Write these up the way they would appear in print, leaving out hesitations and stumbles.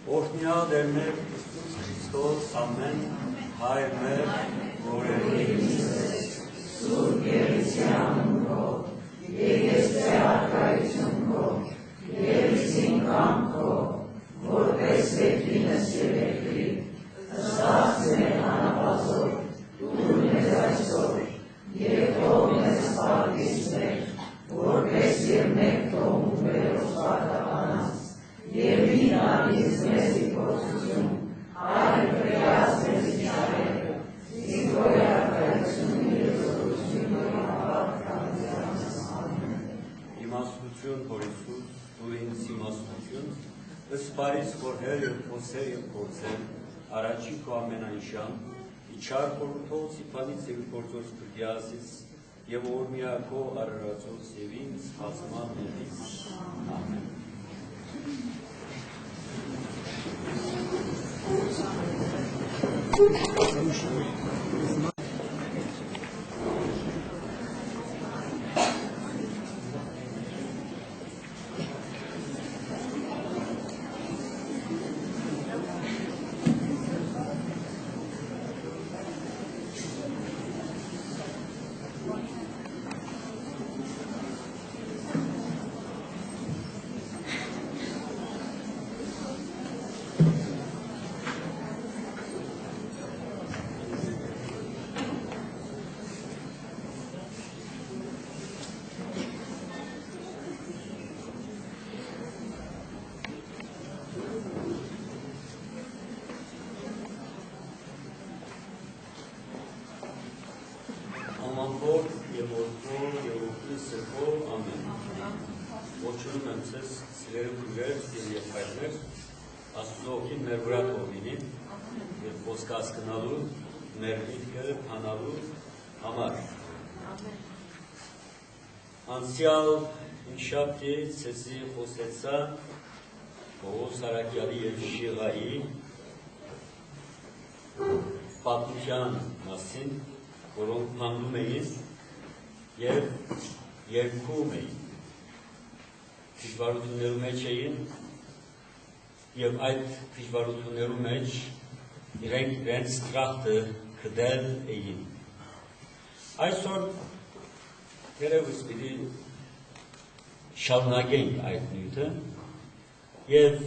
Օրհնյալ Տերներ Հիսուս Քրիստոս, ամեն հայր մեր, որևէ Սուրբ Երեսյանքով, Եկեղեցի արքայությունքով, Երեսին կամքով, որպես երկինս և երկրի, ըստ մեր անապազոր, դուր մեզ այսօր, և թող մեզ պարգևներ, որպես և մեկ թողում վերով պարտականաս, և մի տալիս մեզ իպործություն, այլ վրեաս մեզ իչարերը, ինքոյ արքայություն Իմաստություն, որ Հիսուս, դու ինձ իմաստություն, ըսպարիս, որ հեր և խոսեր և գործեր, առաջի քո ամենանշան, իչար խորհրդոց իպանից և գործոց կրդյասից, և օրմյա քո արարածոց և ինձ հազման ներից, ամեն։ Անցյալ ինշապտի ծեսի խոսեցա Պողոս Արաքյալի և Շիղայի պատմության մասին, որոնք փանդում էին և երգում էին, դժվարություններու մեջ էին և այդ դժվարություններու մեջ իրենց տրախտը կդել էին։ Այսօր Terevus պիտի շարունակենք այդ նյութը և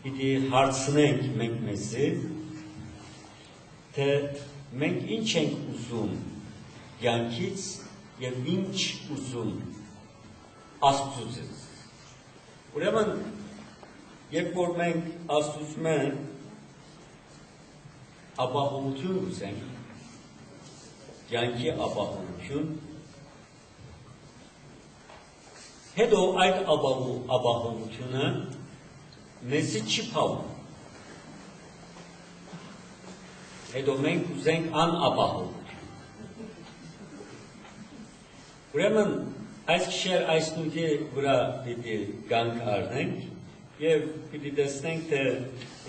պիտի հարցնենք մենք մեզի, թե մենք ինչ ենք ուզում կյանքից և ինչ ուզում Աստծուց։ Ուրեմն, երբ որ մենք Աստծուց մենք ապահովություն ուզենք, կյանքի ապահովություն, հետո այդ ապահովությունը մեզի չի փաում։ Հետո մենք ուզենք անապահովություն։ Ուրեմն այս գիշեր այս նյութի վրա պիտի կանգ առնենք և պիտի տեսնենք, թե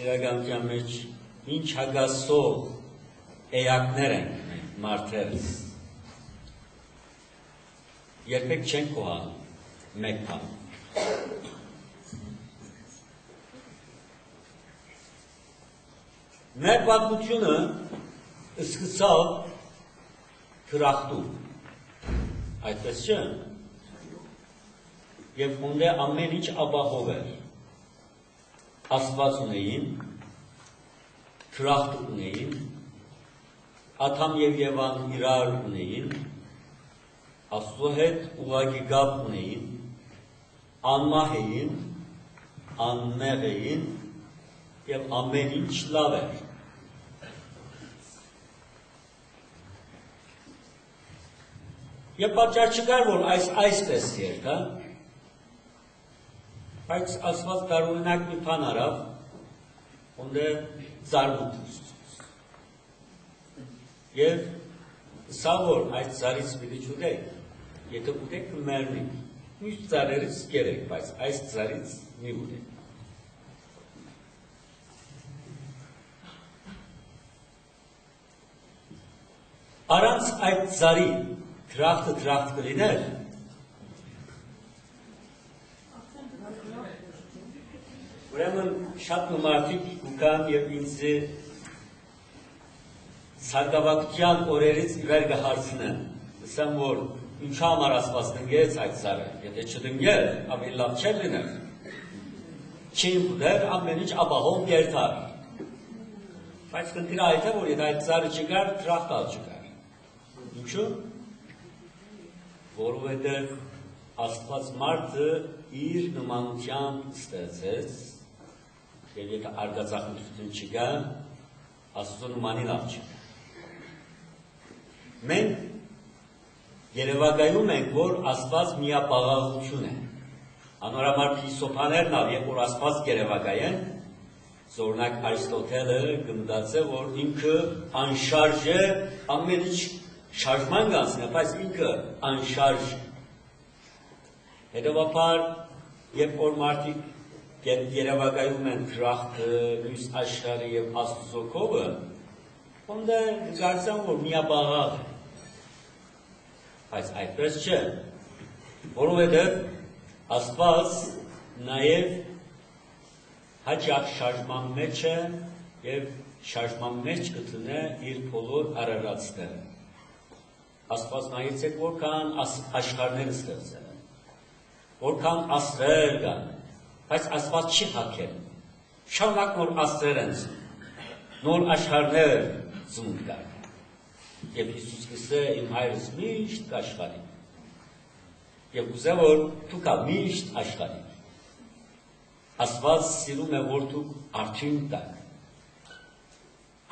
իրականության մեջ ինչ հագասող էակներ ենք մարդերս։ Երբեք չենք կողանում մեկ բան։ Մեր պատմությունը սկսավ թրախտում, այդպես չէ, և հոնդե ամեն ինչ ապահով էր, Աստված ունեին, թրախտ ունեին, Ադամ և Եվան իրար ունեին, Աստծո հետ ուղղակի կապ ունեին, անմահ էին, անմեղ էին և ամեն ինչ լավ էր։ Եվ պատճառ չկար, որ այսպես երկա, բայց Աստված տարօրինակ մի բան արավ, հոնդե ծառուտ և սա որ այս ծառից պիտի չուտեք, եթե ուտեք կմեռնեք, մյուս ծառերից կերեք, բայց այս ծառից մի ուտեք։ Առանց այդ ծառի թրախտը կլիներ, ուրեմն շատ նոմարտիկ կուկան և ինձ սարգավակության օրերից իվեր կհարցնեն, ասեմ, որ ինչա համար ասված դնգեց այդ սարը, եթե չդնգեր, ավելի լավ չեր լիներ, չին պուդեր, ամեն ինչ աբահով գերթար, բայց կնդիրը այդ է, որ եթե այդ սարը չկար, տրախտալ չկար, ինչու? Որովհետև Աստված մարդը իր նմանությամբ ստեղծեց, և եթե արգածախնդրություն չկա, Աստծո նմանին լավ չկա։ Մենք երևակայում ենք, որ Աստված միապաղաղություն է։ Անորամար փիլիսոփաներն ալ, երբ որ Աստված երևակայեն, օրինակ Արիստոտելը գմտած է, որ ինքը անշարժ է, ամեն ինչ շարժման կանցնի, բայց ինքը անշարժ է։ Հետևաբար, երբ որ մարդիկ երևակայում են թրախտը, լույս աշխարհը և Աստծո կողը, ոնդը գարցան, որ միապաղաղ է։ Բայց այդպես չէ, որովհետև Աստված նաև հաճախ շարժման մեջ է և շարժման մեջ կտնե իր բոլոր արարածները։ Աստված նայեցեք, որքան աշխարհներ ստեղծել են, որքան աստղեր կան, բայց Աստված չի հագել, շարունակ նոր աստղեր են ծնում, նոր աշխարհներ ծնում կան։ Եվ Հիսուս կսե իմ հայրս միշտ կաշխարի, և կուզե, որ դուք միշտ աշխարի։ Աստված սիրում է, որ դուք արդյուն տաք,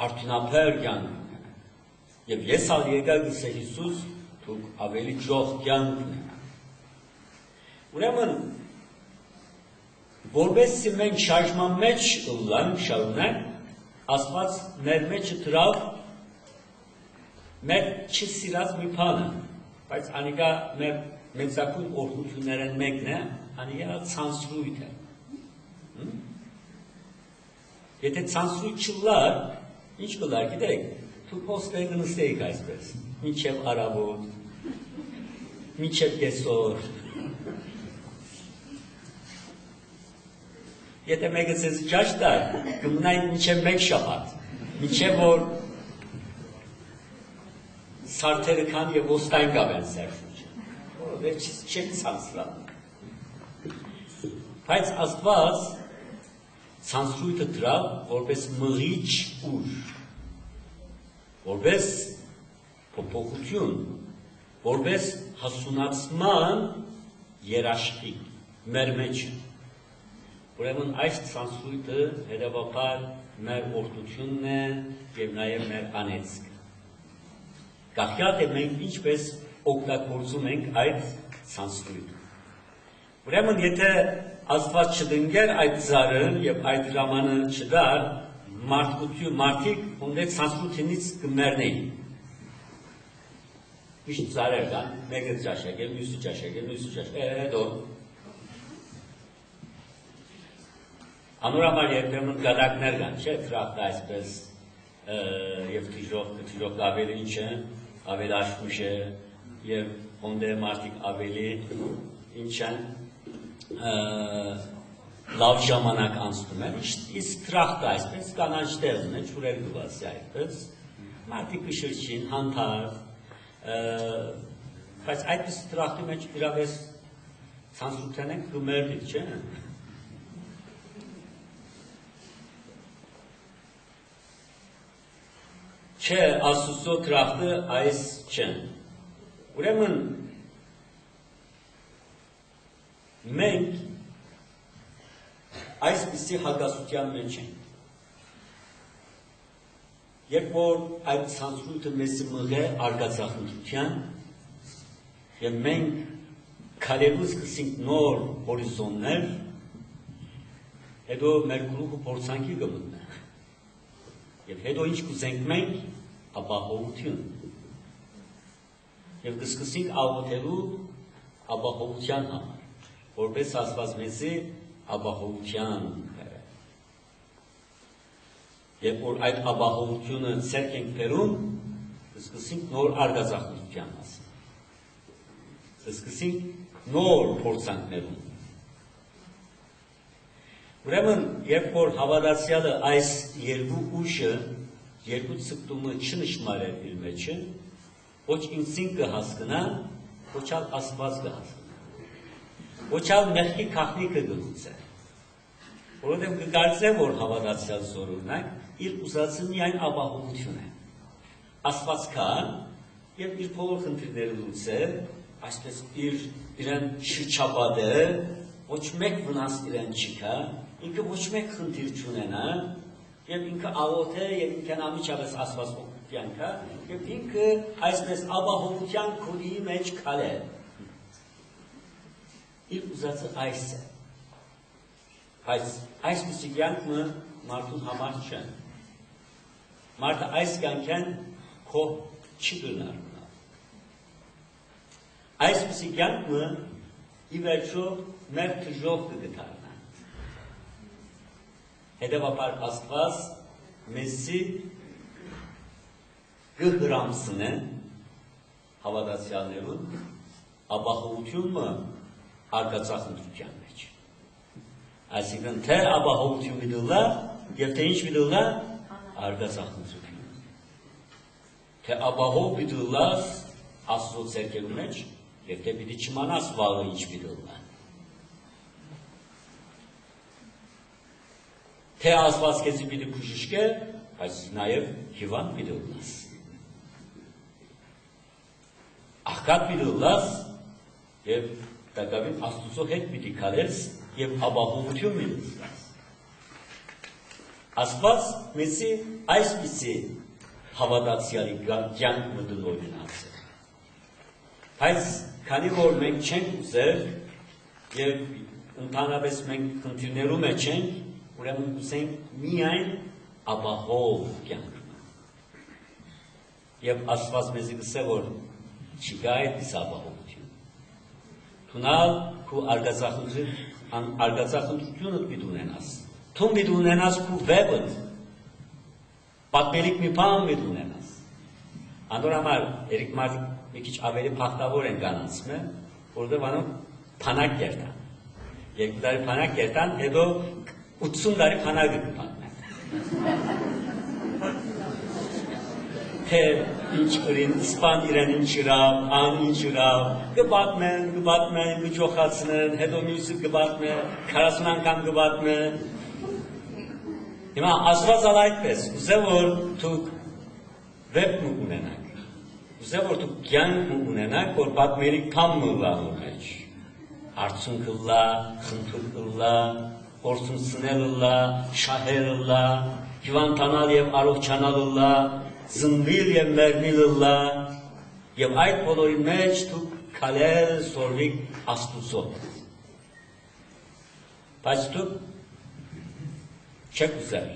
արդյունաբեր կյանք ունենաք, և ես ալ եկա գսե Հիսուս, դուք ավելի ջող կյանք ունենաք։ Ուրեմն, որպեսզի մենք շարժման մեջ ըլլանք շարունակ, Աստված մեր մեջը դրավ մեր չսիրած մի բանը, բայց անիկա մեր մեծակույն օրհնություններն մեկն է, անիկա ցանցրույթ է։ Եթե ցանցրույթ չլար, ինչ կլար, գիտեք, դուք ոստեղ նստեիք այսպես, մինչև առավոտ, մինչև կեսօր։ Եթե մեկը ձեզ ջաշ տար, կմնային մինչև մեկ շաբաթ, մինչև որ սարդերը կան և ոստայն կավեն սերշուչը, որովհետև չեք ցանցրալ։ Բայց Աստված ցանցրույթը դրավ որպես մղիչ ուժ, որպես փոփոխություն, որպես հասունացման երաշխիք մեր մեջ։ Ուրեմն այս ցանցրույթը հետևաբար մեր օրհնությունն է և նաև մեր անեծքը։ Գաղյատ է մենք ինչպես օգտագործում ենք այդ ցանցրույթը։ Ուրեմն եթե Աստված չդնգեր այդ ծառը և այդ ժամանը չդար, մարդիկ ունդե ցանցրույթինից կմեռնեին։ Միշտ ծառեր կան, մեկը ճաշակ է, մյուսը ճաշակ է, մյուսը ճաշակ է, հետո անորամար երբեմն գադակներ կան, չէ, թրախտը այսպես և թիժող ավելի ինչ է, ավելի աշխուշ է և ոնդե մարդիկ ավելի ինչ են լավ ժամանակ անցնում են, իսկ թրախտը այսպես կանանչ տեղն է, չուրեր գվասի այդպես, մարդիկ կշրջին, հանթար, բայց այդպես թրախտի մեջ իրավես ցանցրութեն ենք կմերդիկ, չէ՞։ Չէ, Աստուծո թրախտը այս չեն։ Ուրեմն, մենք այսպիսի հագասության մեջ ենք։ Երբ որ այդ ցանցրույթը մեզի մղե արգածախնդրության, և մենք քալելու սկսենք նոր հորիզոններ, հետո մեր գլուխը փորձանքի կմտնենք։ Եվ հետո ինչ կուզենք մենք, ապահովություն։ Եվ կսկսենք աղոթելու ապահովության համար, որպես Աստված մեզի ապահովության բերել։ Երբ որ այդ ապահովությունը ցերկ ենք բերում, կսկսենք նոր արգածախնդրության մասին։ Կսկսենք նոր փորձանքներում։ Ուրեմն, երբ որ հավատացյալը այս երկու ուժը, երկու ցկտումը չնշմարել իր մեջը, ոչ ինքնին կհասկնա, ոչ ալ Աստված կհասկնա, ոչ ալ մեղքի քաղաքնիկը կլուծե, որովհետև կկարծե, որ հավատացյալ զորունակ իր ուզածը միայն ապահովություն է, Աստված կա եւ իր բոլոր խնդիրները լուծե, այսպես իրեն շրջապատե, ոչ մեկ վնաս իրեն չկա, ինքը ոչ մեկ խնդիր չունենա, եւ ինքը աղոթ է եւ ինքն ամիջապես Աստված օգնության կա եւ ինքը այսպես ապահովության քունի մեջ քալե իր ուզածը այս է այսպիսի կյանքը մարդուն համար չէ մարդը այս կյանքեն քո չի գնար այսպիսի կյանքը ի վերջո մեր թժող կգտարնա Հետևաբար Աստված մեզի կհրամսն է հավատացյալներուն ապահովությունը արգածախնդրության մեջ։ Այսինքն թե ապահովություն միդուլա եւ թե ինչ միդուլա արգածախնդրություն։ Թե ապահով միդուլաս Աստծո ցերկերու մեջ եւ թե պիտի չմանաս վաղը ինչ միդուլա։ Թե Աստված քեզի պիտի քուշիշկե, բայց նաև հիվանդ պիտի ուլաս։ Աղքատ պիտի ուլաս եւ տակավին Աստծո հետ պիտի քալես եւ ապահովություն պիտի ստանաս։ Աստված մեզի այսպիսի հավատացյալի կյանք մտնօրինած է։ Բայց քանի որ մենք չենք ուզել եւ ընդհանրապես մենք խնդիրներում ենք Ուրեմն ուզենք միայն ապահով կյանք։ Եվ Աստված մեզի գսե, որ չկա այդպես ապահովություն։ Թունալ քու արգածախնդրությունդ պիտի ունենաս։ Թուն պիտի ունենաս քու վեբդ։ Պատմելիք մի բան պիտի ունենաս։ Անդոր համար երեք մարդ մի քիչ ավելի փախտավոր են կանանցում, որովհետև անոնք փանակ կերտան։ Երկու տարի փանակ կերտան, հետո 80 տարի փանակը կպատմեն։ Թե ինչ կրին, իսպան իրեն ինչ իրավ, ան ինչ իրավ, կպատմեն, կջոխացնեն, հետո մյուսը կպատմեն, 40 անգամ կպատմեն։ Հիմա Աստված ալ այդպես, ուզե որ դուք վեպ ունենաք, ուզե որ դուք կյանք ունենաք, որ պատմելիք բան մլա մեջ, արդյունք լա, խնդուկ լա, Օրցունցնելլա, շահելլա, հիվանդանալ եւ առողջանալլա, զնվիլ եւ մերնիլլա, եւ այդ բոլորի մեջ դուք քալել սորվիկ Աստուծո։ Բայց դուք չեք ուզել։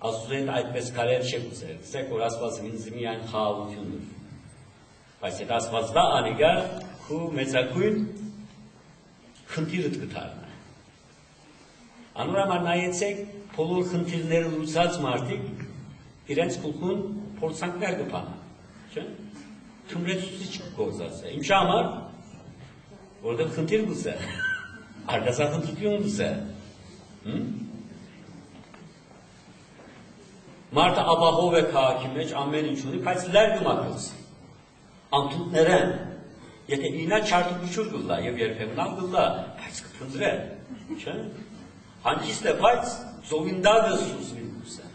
Աստուծո հետ այդպես քալել չեք ուզել։ Սեք որ Աստված ինձ միայն խաղաղություն ուր։ Բայց այդ Աստված դա անիգա քու մեծակույն խնդիրդ կթարնա։ Անորամար նայեցեք բոլոր խնդիրները լուծած մարդիկ իրենց գլխուն փորձանքներ կփանան, չէ՞։ Թմրեցուցիչ գործած է։ Ինչ համար, որովհետև խնդիր գուզե, արգասախնդրություն գուզե։ Մարդը ապահով է քաղաքի մեջ ամեն ինչ ունի, բայց լեր գմակլսի։ Անտուտներեն, եթե ինա չարտուկուչուր գլլա եւ երբեմն գլլա, բայց կփնձրե, չէ՞։ Հանկիստ է, բայց ծովինդագը սուսվին կուսը,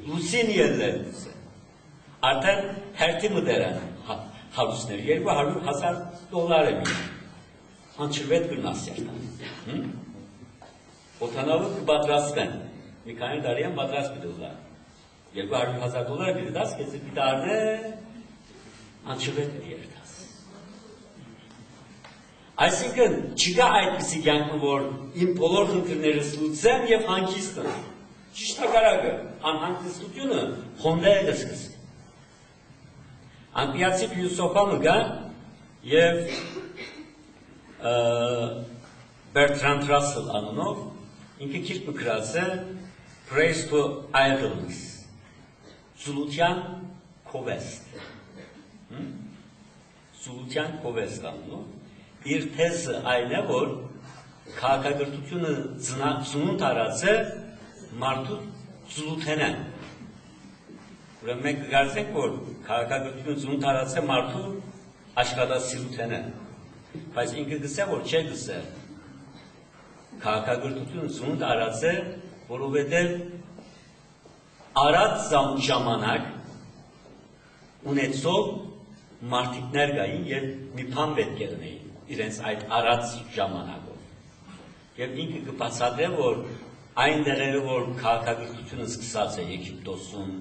լուսին ելլեր կուսը, արդեն հերթի մդեր են հարուսներ, $200,000 է մի, անչրվետ կրնաս երտան, օթանավը կբադրասկեն, մի քանի տարի են բադրաս պիտուլա, $200,000 պիտի դաս, կեզի պիտարն է, անչրվետ պիտի երտաս։ Այսինքն, չկա այդպիսի կյանքը, որ իմ բոլոր խնդիրներս լուծեմ եւ հանգիստը։ Ճիշտ հակառակը, անհանգստությունը խոնդե է դսկսի։ Անգլիացի ֆիլոսոֆանը գա եւ Bertrand Russell անունով ինքը քիչ մկրած է Praise to Idleness։ Զուլության քովեստ։ Զուլության քովեստ անունով Իր թեզը այն է, որ քաղաքագրությունը ծնունդ արած է մարդու ծլութեն է։ Ուրեմն մենք կգարձենք, որ քաղաքագրությունը ծնունդ արած է մարդու աշխատասիրութեն է։ Բայց ինքը գսե, որ չէ գսե։ Քաղաքագրությունը ծնունդ արած է, որովհետև արած ժամանակ ունեցող մարդիկներ գային և մի բան պետք է ունեին իրենց այդ արած ժամանակով։ Եվ ինքը կբացատրե, որ այն դերերը, որ քաղաքագրությունը սկսած է Եգիպտոսում,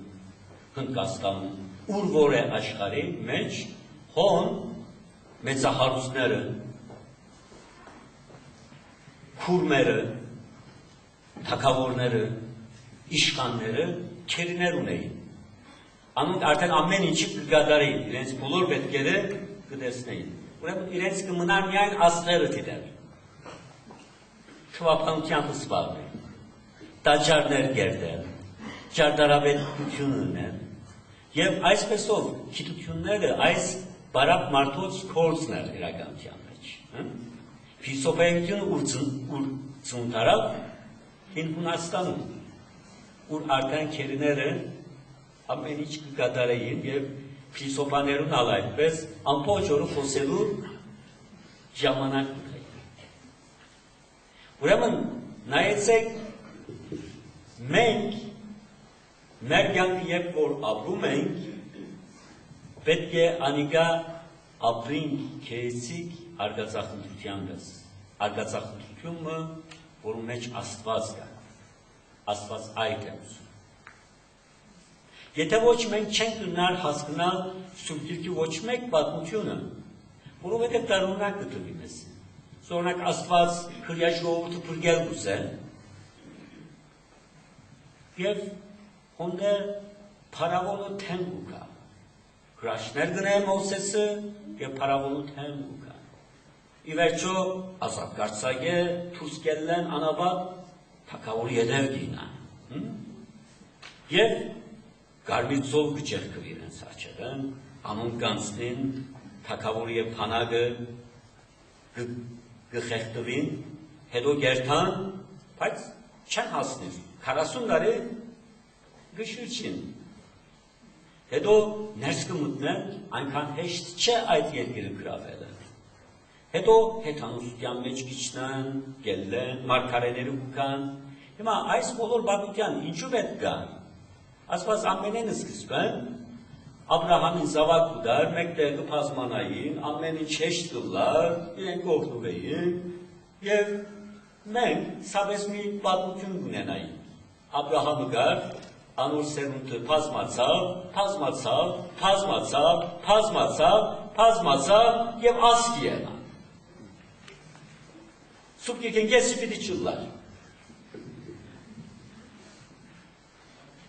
Հնդկաստանում, ուր որ է աշխարհի մեջ, հոն մեծահարուստները, քուրմերը, թագավորները, իշխանները քերիներ ունեին։ Անոնք արդեն ամեն ինչի կգադարեին, իրենց բոլոր պետքերը կտեսնեին։ Ուրեմն իրենց կմնար միայն աստղերը դիտել։ Թվափանությամբ զբաղվել, տաճարներ կերտել, ճարտարապետություն ունել, եւ այսպեսով գիտությունները այս բարակ մարդոց գործն էր իրականության մեջ։ Փիլիսոփայությունը ուր ծնունդ արավ Հին Հունաստանում, ուր արդեն քերիները ամեն ինչ կկատարեին եւ փիլիսոփաներուն ալ այդպես ամբողջ օրը խոսելու ժամանակ ունեին։ Ուրեմն նայեցեք, մենք մեր կյանքը երբ որ ապրում ենք, պետք է անիկա ապրենք քեզիկ արգածախնդրության պես։ Արգածախնդրությունը, որում մեջ Աստված կա, Աստված այդ է ուզում։ Եթե ոչ մենք չենք գնար հասկանալ Սուրբ Գիրքի ոչ մեկ պատմությունը, որովհետև տարօրինակ կտվի մեզ։ Օրինակ Աստված քրյա ժողովուրդը փրկել գուզել, եւ հոնդե փարավոնը թեմ ուկա։ Հրաշներ գնե Մովսեսը եւ փարավոնը թեմ ուկա։ Ի վերջո ազատ կարծագե դուրս գելեն անաբադ թագավորի ետև գինան։ Եվ Գարմիր ծով կջերկվի իրենց աչերն, անոնք կանցնին, թագավորի եւ փանագը կխեղդվին, հետո գերտան, բայց չեն հասնի 40 տարի գշուչին։ Հետո ներս կմտնեն, այնքան հեշտ չէ այդ երկիրը գրավելը։ Հետո հեթանոսության մեջ գիչնան, գելեն, մարգարեները կան։ Հիմա այս բոլոր բաղության ինչու պետք կան։ Աստված ամենեն սկզբն Աբրահամին զավակ ուդար, մեկտեղ կփազմանային, ամեն ինչ հեշտ կլար, իրենք օգնվեին, եւ մենք սավես մի պատմություն ունենային։ Աբրահամը գար, անոր սերունդը փազմացավ եւ ասկի ելան։ Սուրբ Գիրքին կեսի պիտի չլար։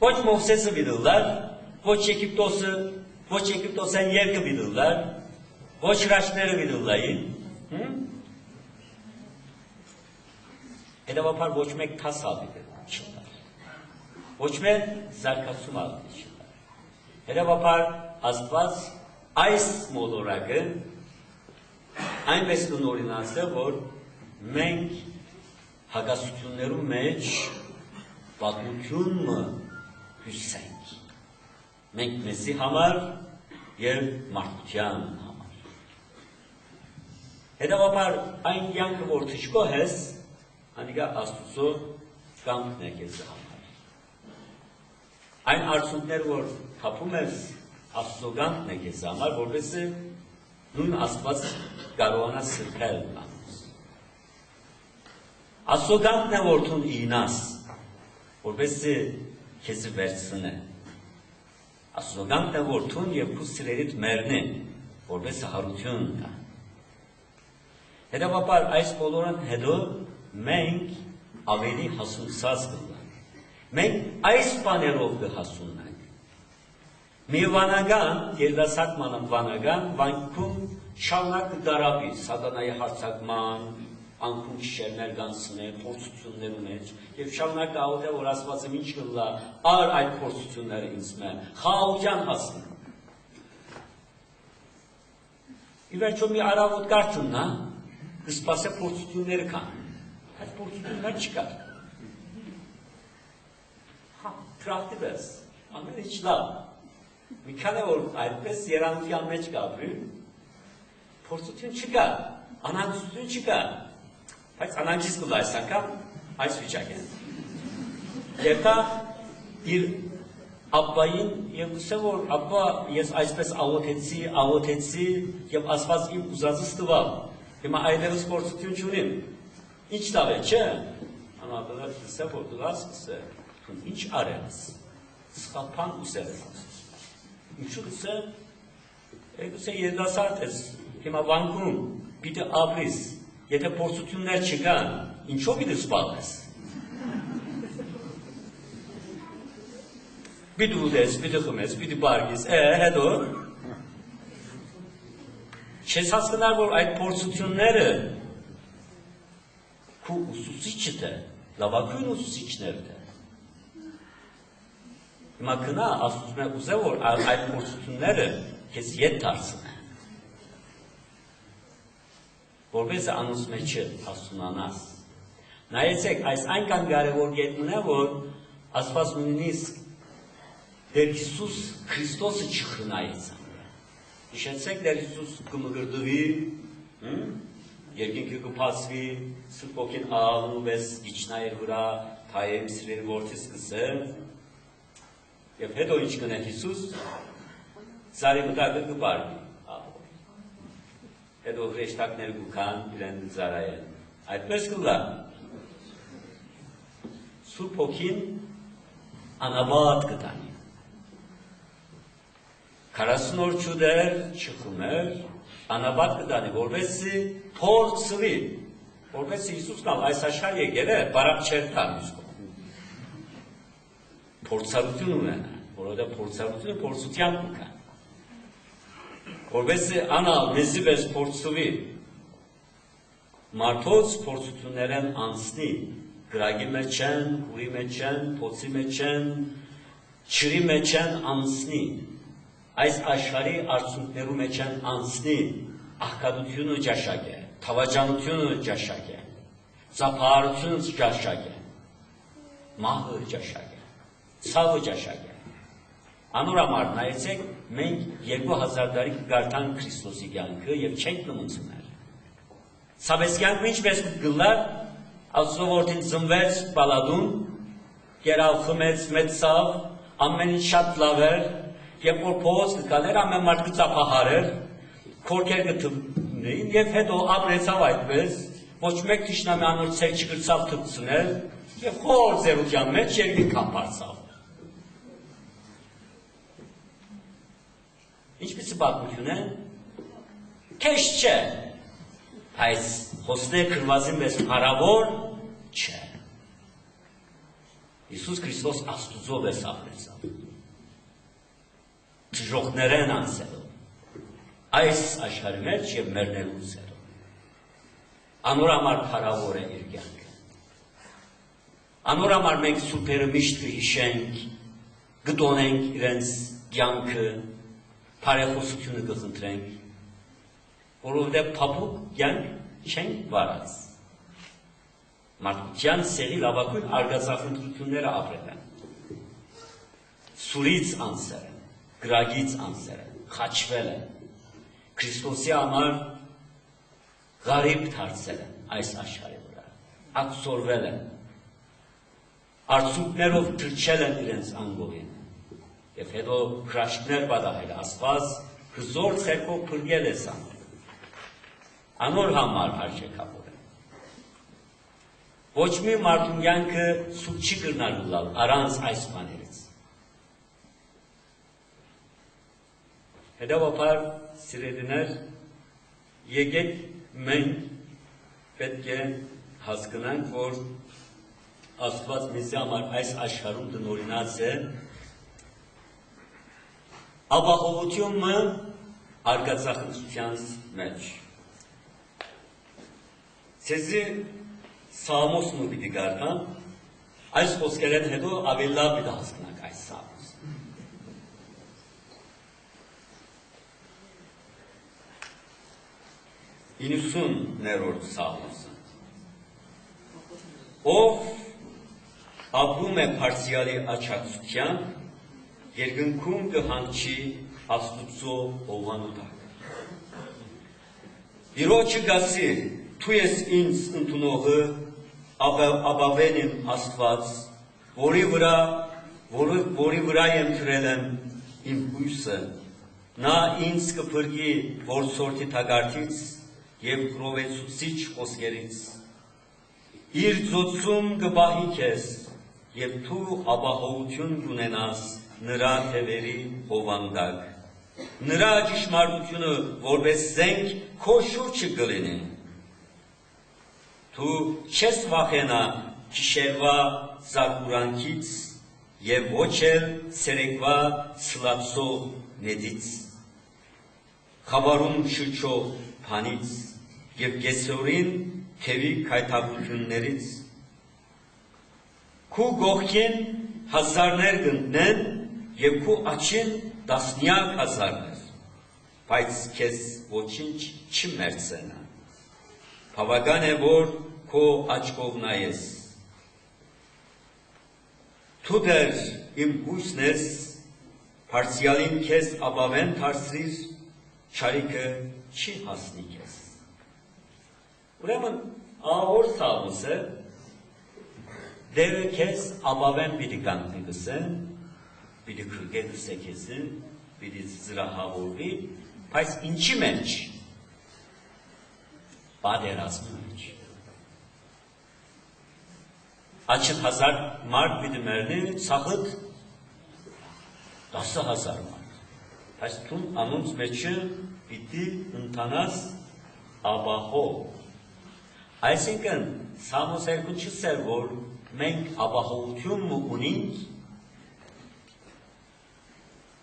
Ոչ Մովսեսը վիդլար, ոչ Եգիպտոսեն երկը վիդլար, ոչ հրաշները վիդլային։ Հետևաբար ոչ մեկ թասալ չլար։ Ոչ մեկ զարգացում ալի չլար։ Հետևաբար Աստված այս մոլորակը այնպես կնորինած է, որ մենք հակասություններու մեջ պատմությունը հյուսենք։ Մենք մեզի համար և մարդության համար։ Հետևաբար այն կյանքը, որ թշկոհ ես, անիկա Աստուծո կամքն է քեզ համար։ Այն արդյունքները, որ թափում ես, Աստուծո կամքն է քեզ համար, որպեսզի նույն Աստված կարողանա սրբել անուս։ Աստուծո կամքն է, որ դու ինաս, որպեսզի քեզ վերցնե։ Աստուծո կամքն է, որ դու եւ քո սիրելիդ մեռնեն, որպեսզի հարություն կա։ Հետևաբար այս բոլորն հետո մենք ավելի հասունացած կլինենք։ Մենք այս բաներով կհասունանանք։ Մի վանական, երդասակ վանական, վանքում շարունակ կդարապի սատանայի հարձակման, անքուն շերներ կանցներ, փորձություններ մեջ, եւ շարունակ աղոթե, որ Աստվածը ինչ կլա, ար այդ փորձությունները ինձ մեն, խաղաղության հասնի։ Ի վերջո մի արավոտ կարծումնա, կսպասե փորձությունները կան։ փորձություններ չկար։ Հա, թրախտիվ ես, ամեն ինչ լավ։ Մի քանի որ այդպես երանության մեջ կապրին, փորձություն չկա, անհանգստություն չկա, բայց անհանգիստ կլա այս անգամ այս վիճակեն։ Եվ դա իր ապային եւ ասեմ որ ապա ես այսպես աղոթեցի եւ ասված իմ ուզածս տվավ։ Հիմա այլևս փորձություն չունիմ։ Ինչ տավ է, չէ՞։ Անաբար ասեմ որ դու ասես, ինչ արես։ Սխալփան ուսել ես։ Ինչու՞ գուցե երիտասարդ ես, հիմա վանկում պիտի ապրես, եթե փորձություններ չկան, ինչո՞վ պիտի սպանես։ Պիտի ուտես, պիտի խմես, պիտի բարգես, հետո չես հասկանալ, որ այդ փորձությունները քո ուսուցիչդ է, լավագույն ուսուցիչներդ է։ Հիմա գնա, ասում եմ ուզե, որ այդ փորձությունները քեզ ետ դարձնեն։ Որպես անուս մեջը հասունանաս։ Նայեցեք, այս այնքան կարևոր կետն է, որ ասված նույնիսկ Դեր Հիսուս Քրիստոսը չխնայեց։ Հիշեցեք, Դեր Հիսուս կմգրդվի, երկինքը կփածվի, Սուրբ Ոգին աղաղնում վես իջնայր վրա, թայեմ սիրելի որդիս կսել, եւ հետո ինչ կնե Հիսուս, ծարի մտակը կբարգի, հետո հրեշտակները կուքան, իրեն ծարայեն, այդպես կլա։ Սուրբ Ոգին անաբատ կտանի։ 40 օր չուդեր, չխմեր, անաբատ կտանի, որովհետեւ փորձվի, որովհետեւ Հիսուսն այս աշխարհ եկել է, բարակ չեր տան մյուս կողմում։ Փորձառություն ունենա, որովհետեւ փորձառությունը փորձության կա։ Որովհետեւ անալ մեզի պես փորձվի, մարդոց փորձություններն անցնի, գրագի մեջ են, հուրի մեջ են, փոցի մեջ են, ջրի մեջ են անցնի։ Այս աշխարհի արցունքներու մեջ են անցնի, աղքատությունը ճաշակ է, թավաճանությունը ճաշակ է, ծափահարությունը ճաշակ է, մահը ճաշակ է, ցավը ճաշակ է։ Անորամար նայեցեք, մենք 2000 տարի կգարտանք Քրիստոսի կյանքը եւ չենք նմուծներ։ Ցավես կյանքը ինչպես կգլար, ասովորտին ծնվեց բալադուն, գերալ խմեց մեծ ցավ, ամեն ինչ շատ լավ էր, Եվ որ փողոց կգալեր, ամեն մարդ կծափահարեր, քորքեր կթվնեին, եւ հետո ապրեցավ այդպես, ոչ մեկ թշնամի անոր ցեր չգրցավ թփցնել, եւ խոր ձերության մեջ երկին կապարցավ։ Ինչպես պատմություն է, քեշ չէ, այս խոսներ քրվազի մեզ հարավոր չէ։ Հիսուս Քրիստոս Աստուծո վես ապրեցավ։ Ճժողներեն անցելով, այս աշխարհի մեջ եւ մեռնելուց հետո։ Անորամար փառավոր է իր կյանքը։ Անորամար մենք սուրբերը միշտ կհիշենք, կտոնենք իրենց կյանքը, բարեխոսությունը կխնդրենք, որովհետեւ փափուկ կյանք չենք վարած։ Մարդկության սերի լավագույն արգասախնդրությունները ապրել են։ Սուրից անցել են, գրագից անցել են, խաչվել են, Քրիստոսի համար գարիբ դարձել են այս աշխարհի վրա, ակսորվել են, արցունքներով թրջել են իրենց անգողին, եւ հետո հրաշքներ պատահել, Աստված հզոր ցերկով փրկել է սան։ Անոր համար արժեքավոր է։ Ոչ մի մարդու կյանքը սուրբ չի կրնալու լալ առանց այս բաներից։ Հետևաբար, սիրելիներ, եկեք մենք պետք է հասկանանք, որ Աստված մեզ համար այս աշխարհում տնօրինած է ապահովությունը արգածախնդրության մեջ։ Ցեզի Սամոսն ու պիտի գարտան, այս խոսքերեն հետո ավելի լավ պիտի հասկանանք այս Սամոս։ 90-րդ Սամոսը։ ով ապրում է Փարսիալի աչակցությամբ, երկնքում կհանգչի Աստուծո հովանու տակ։ Տիրոջը գասի, դու ես ինձ ընդունողը, ապավեն եմ Աստված, որի վրա եմ թրել եմ իմ հույսը, նա ինձ կփրկի որսորդի թագարդից և կրովեցուցիչ խոսքերից, իր ծոցում կպահի քեզ, և դու ապահովություն կունենաս նրա թևերի հովանդակ, նրա ճշմարտությունը որպես զենք քո շուրջը կլինի, դու չես վախենա գիշերվա զարհուրանքից և ոչ էլ ցերեկվա ցլացող նետից, խավարում շրջող բանից և կեսօրին թևի քայթակություններից, քու կողքին հազարներ կընկնեն և քու աչքին տասնյակ հազարներ, բայց քեզ ոչինչ չմերձենա, բավական է, որ քո աչքով նայես, դու դեռ իմ հույսն ես, Փարսիալին քեզ ապավեն դարձրիր, չարիքը չի հասնի քեզ։ Ուրեմն ահավոր Սաղմոսը դերը քեզ ապավեն պիտի կանգնի գսեն, պիտի քրկե գսե քեզին, պիտի զրահավորվի, բայց ինչի մեջ, պատերազմի մեջ։ Աչդ 1000 մարդ պիտի մերնի, սաղըտ 10,000 մարդ, բայց տուն անոնց մեջը պիտի ընթանաս ապահով։ Այսինքն, Սաղմոս 2 չսեր, որ մենք ապահովություն ունենք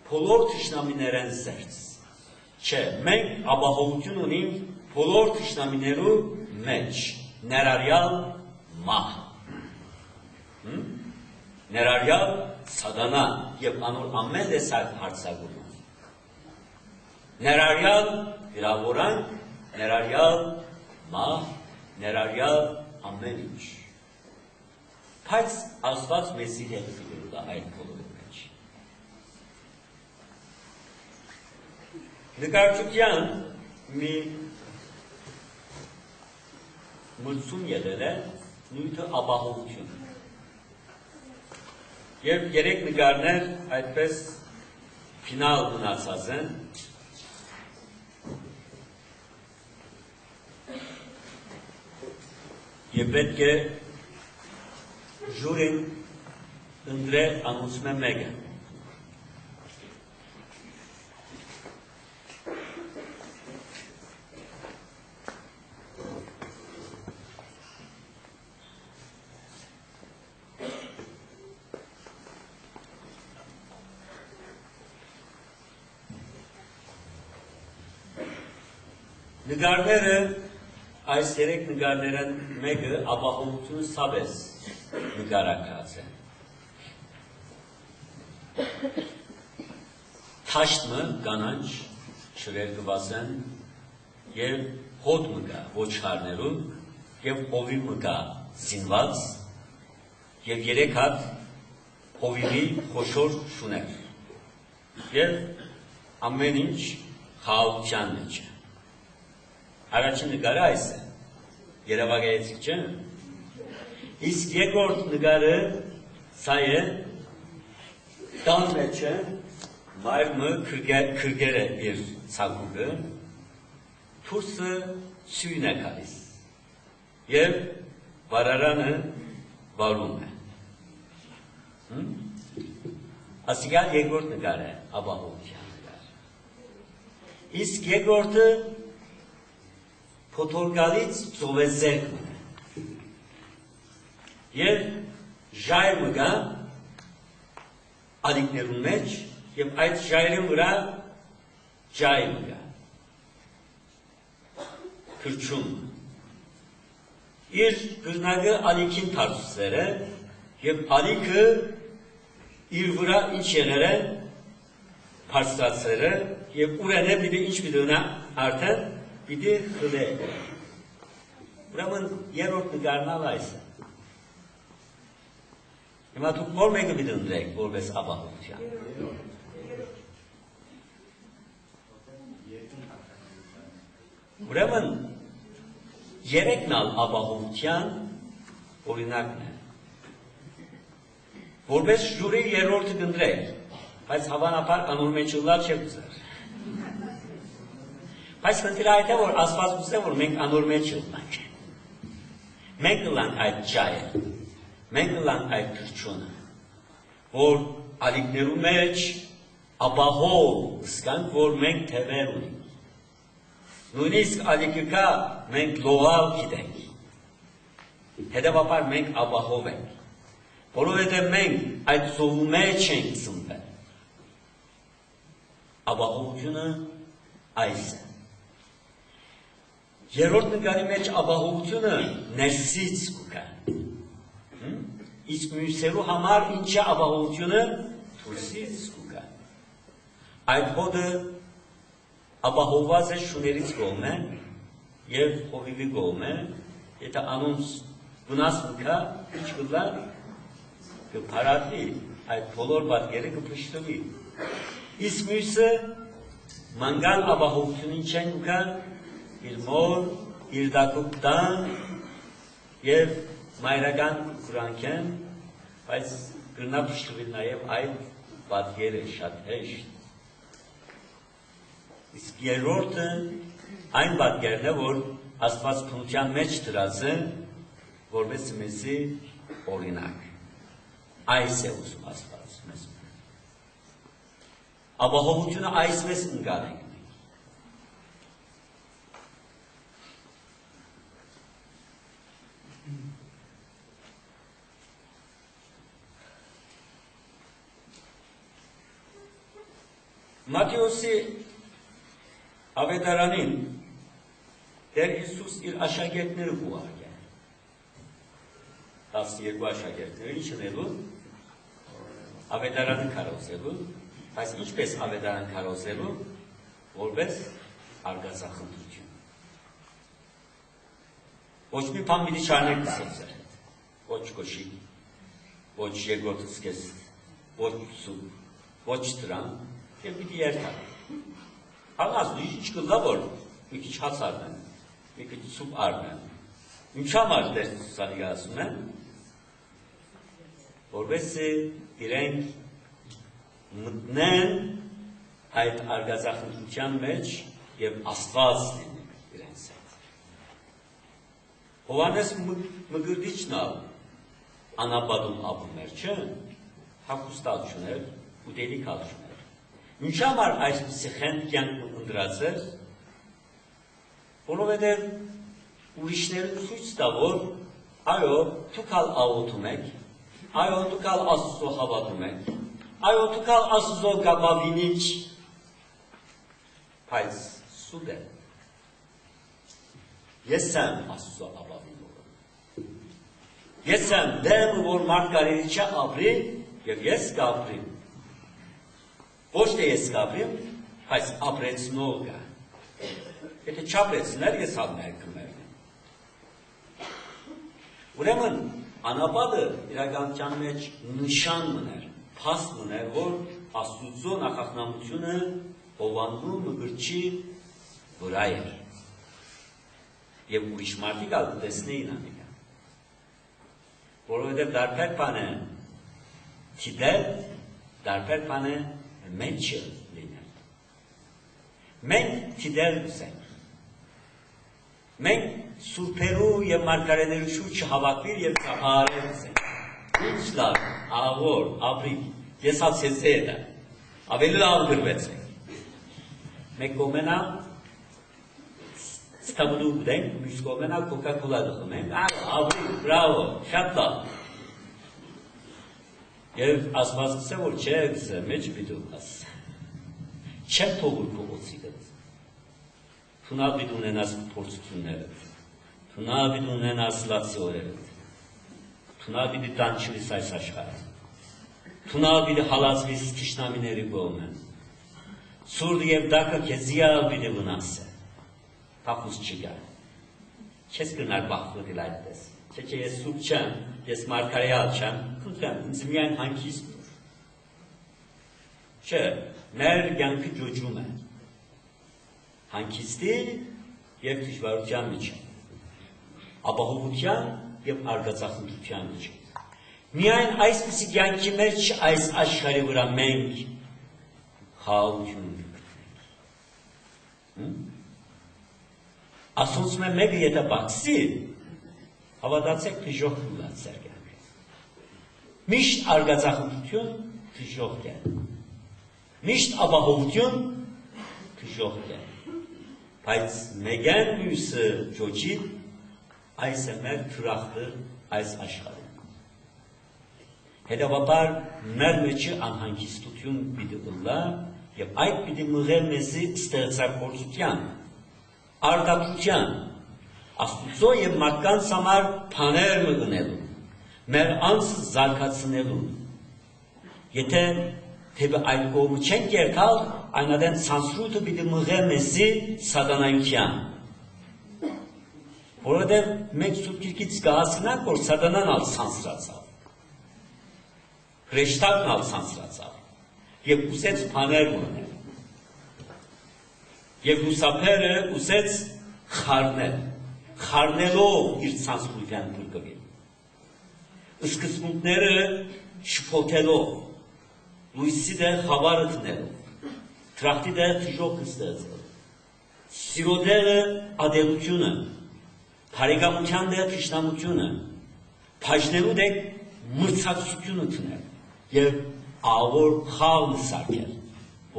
բոլոր թշնամիներեն զերծ։ Չէ, մենք ապահովություն ունենք բոլոր թշնամիներու մեջ, ներառյալ մահ, ներառյալ սատանա և անոր ամեն տեսակ հարձակում, ներառյալ վիրավորանք, ներառյալ մահ, ներառյալ ամեն ինչ։ Բայց Աստված մեզի հետ գիտելու դա այդ բոլորի մեջ։ Նկարչության մի մրցում եղել է նույնը ապահովություն։ Երբ 3 նկարներ այդպես ֆինալ մնացած են, և պետք է ժուրին ընդրե անոնցմե մեկը։ Նկարները, այս 3 նկարներն մեկը ապահովությունը սաբես նկարակած է։ Թաշտմը կանանչ շրեր կվասեն և հոտ մկա ոչխարներում և հովի մկա զինված և 3 հատ հովիվի խոշոր շուներ և ամեն ինչ խաղաղության մեջ է։ Առաջին նկարը այս է, երևակայեցիք չէ։ Իսկ երկրորդ նկարը սա է, տան մեջ է, մայրը քրգեր է իր ցակուկը, թուրսը սույն է գալիս և վարարանը վարում է։ Ասիկա երկրորդ նկար է, ապահովության նկար։ Իսկ երկրորդը փոթորկալից ծովեզերքն է։ Եվ ժայռը գա ալիքներուն մեջ և այդ ժայռի վրա ջայր գա։ Քրչում։ Իր գրնագը ալիքին թարցուցեր է և ալիքը իր վրա ինչ եղեր է պարսրացեր է և ուրեն է պիտի ինչ պիտի ունա արդեն պիտի խլե։ Ուրեմն երրորդ նկարն ալ այս է։ Հիմա դուք որ մեկը մի դնդրեք, որպես ապահովության։ Ուրեմն, երեքն ալ ապահովության օրինակն է։ Որպես ժուրի երրորդը դնդրեք, բայց հավանաբար անոր մեջ ուլալ չեք ուզեր։ Բայց խնդիրը այդ է, որ Աստված ուզե, որ մենք անոր մեջ ուլանք։ Մենք ուլանք այդ ջայը, մենք ուլանք այդ թրջունը, որ ալիքներու մեջ ապահով զգանք, որ մենք թևեր ունենք։ Նույնիսկ ալիքը կա, մենք լողալ գիտենք։ Հետևաբար մենք ապահով ենք, որովհետև մենք այդ զովու մեջ ենք ծնվել։ Ապահովությունը այս է։ Երրորդ նկարի մեջ ապահովությունը ներսից կա։ Իսկ մյուսերու համար ինչ է ապահովությունը դուրսից կա։ Այդ հոդը ապահովված է շուներից կողմը եւ հովիվի կողմը, եթե անոնց վնաս կա, ինչ կլա կփարատվի, այդ բոլոր պատկերը կփշտվի։ Իսկ մյուսը մանգալ ապահովությունին չեն կա, իր մոր, իր դակուպտան եւ մայրական կուրանքեն, բայց գրնա փշտվել նաեւ այդ պատկերը շատ հեշտ։ Իսկ երրորդը այն պատկերն է, որ Աստված քնության մեջ դրած է, որպես մեզի օրինակ։ Այս է ուզում Աստված մեզ։ Ապահովությունը այսպես ընկալ ենք մենք։ Մատթեոսի ավետարանին Տեր Հիսուս իր աշակերտները ուղարկել։ 12 աշակերտները ինչ ունելու ավետարանը քարոզելու, բայց ինչպես ավետարան քարոզելու, որպես արգասախնդություն։ Ոչ մի բան մի չանել կսոցեր հետ, ոչ կոշիկ, ոչ երկրորդ սկես, ոչ սուպ, ոչ տրան, և պիտի երկար։ Հանգած ինչ կլա, որ մի քիչ հաց արնեն, մի քիչ սուպ արնեն։ Ինչ համար դեր սալիգա ասում են, որպես իրենք մտնեն այդ արգասախնդության մեջ և Աստված լինեն իրենց հետ։ Հովհաննես Մկրտիչն անապատում ապրում էր, չէ՞, հագուստալ չուներ, ուտելիքալ չուներ։ Ինչ համար այսպիսի խենթ կյանք ընտրած էր, որովհետև ուրիշները ցույց տա, որ այո, դուք ալ աղոթում եք, այո, դուք ալ Աստծո հավատում եք, այո, դուք ալ Աստծո գաբավինիչ, բայց սուտ է։ Ես եմ Աստծո ապավինողը։ Ես եմ դեմ, որ մարդ կարելի չէ ապրի, և ես կապրիմ։ Ոչ թե ես կապրիմ, բայց ապրեցնող կա։ Եթե չապրեցներ, ես հալ ներկմերն եմ։ Ուրեմն, անապատը իրականության մեջ նշան մներ, փաստ մներ, որ Աստուծո նախախնամությունը Հովհաննու Մկրտչի վրա էր։ Եվ ուրիշ մարդիկ ալ տեսնեին անիկա։ Որովհետև դարբեր բան է գիտել, դարբեր բան է մեջը լինել։ Մենք գիտել ուզենք։ Մենք սուրբերու և մարգարեներու շուրջ հավաքվիր և ծափարել ուզենք։ Ինչ լավ, աղոր, ապրիկ, ես հացեցե է դա, ավելի լավ գրվեցենք։ Մեկ կոմենա ստամունու ուդենք, մյուս կոմենա կոկա-կոլա դխում ենք, ապրիկ, բրավո, շատ լավ։ Եվ Աստված գսե, որ չէ գսե, մեջ բիդում աս։ Չեմ թողուր քո օծիքդ։ Թունա բիդ ունենաս փորձություններդ։ Թունա բիդ ունենաս լացիորերդ։ Թունա բիդ տանչվիս այս աշխարհը։ Թունա բիդ հալածվիս թշնամիների կողմը։ Սուրդ եւ դակը քեզիալ բիդ վնասը։ Փախուս չկա։ Չես կնար բախվել այդպես։ Չէ, ես սուրբ չեմ, ես մարգարեալ չեմ, Ուրտեմ, ինձ միայն հանգիստ ուր։ Չէ, մեր կյանքը ջոջում է։ Հանգիստի և դժվարության միջև, ապահովության և արգածախնդրության միջև։ Միայն այսպիսի կյանքի մեջ այս աշխարհի վրա մենք խաղաղություն գտնենք։ Ասոնց մեկը եթե բացի, հավատացեք դժոխք կլինի ձեր կյանքը։ Միշտ արգածախնդրություն դժոխք է։ Միշտ ապահովություն դժոխք է։ Բայց մեկն մյուսը ջոջի, այս է մեր թրախտը այս աշխարհում։ Հետևաբար մեր մեջը անհանգստություն պիտի ըլլա և այդ պիտի մղեր մեզի ստեղծագործության, արտադրության, Աստուծո և մարդկանց համար բաներ մղնելու, մեր անձը զարգացնելու։ Եթե թեպի այդ կողմը չենք երթալ, այնադեն ցանցրույթը պիտի մղեր մեզի սատանայության։ Որովհետև մենք Սուրբ Գիրքից կհասկանանք, որ սատանան ալ ցանցրացավ, հրեշտակն ալ ցանցրացավ և ուզեց բաներ մղնել։ Եվ լուսափերը ուզեց խառնել, խառնելով իր ցանցրության փրկվին։ Սկզբունքները շփոթելով, լույսի դեր խավարը դնելով, թրախտի դեր դժոխքը ստեղծելով, սիրո դերը ադելությունը, բարեկամության դեր թշնամությունը, բաժնելու դեր մրցակցությունը դնել և ավոր խաղն սարքել,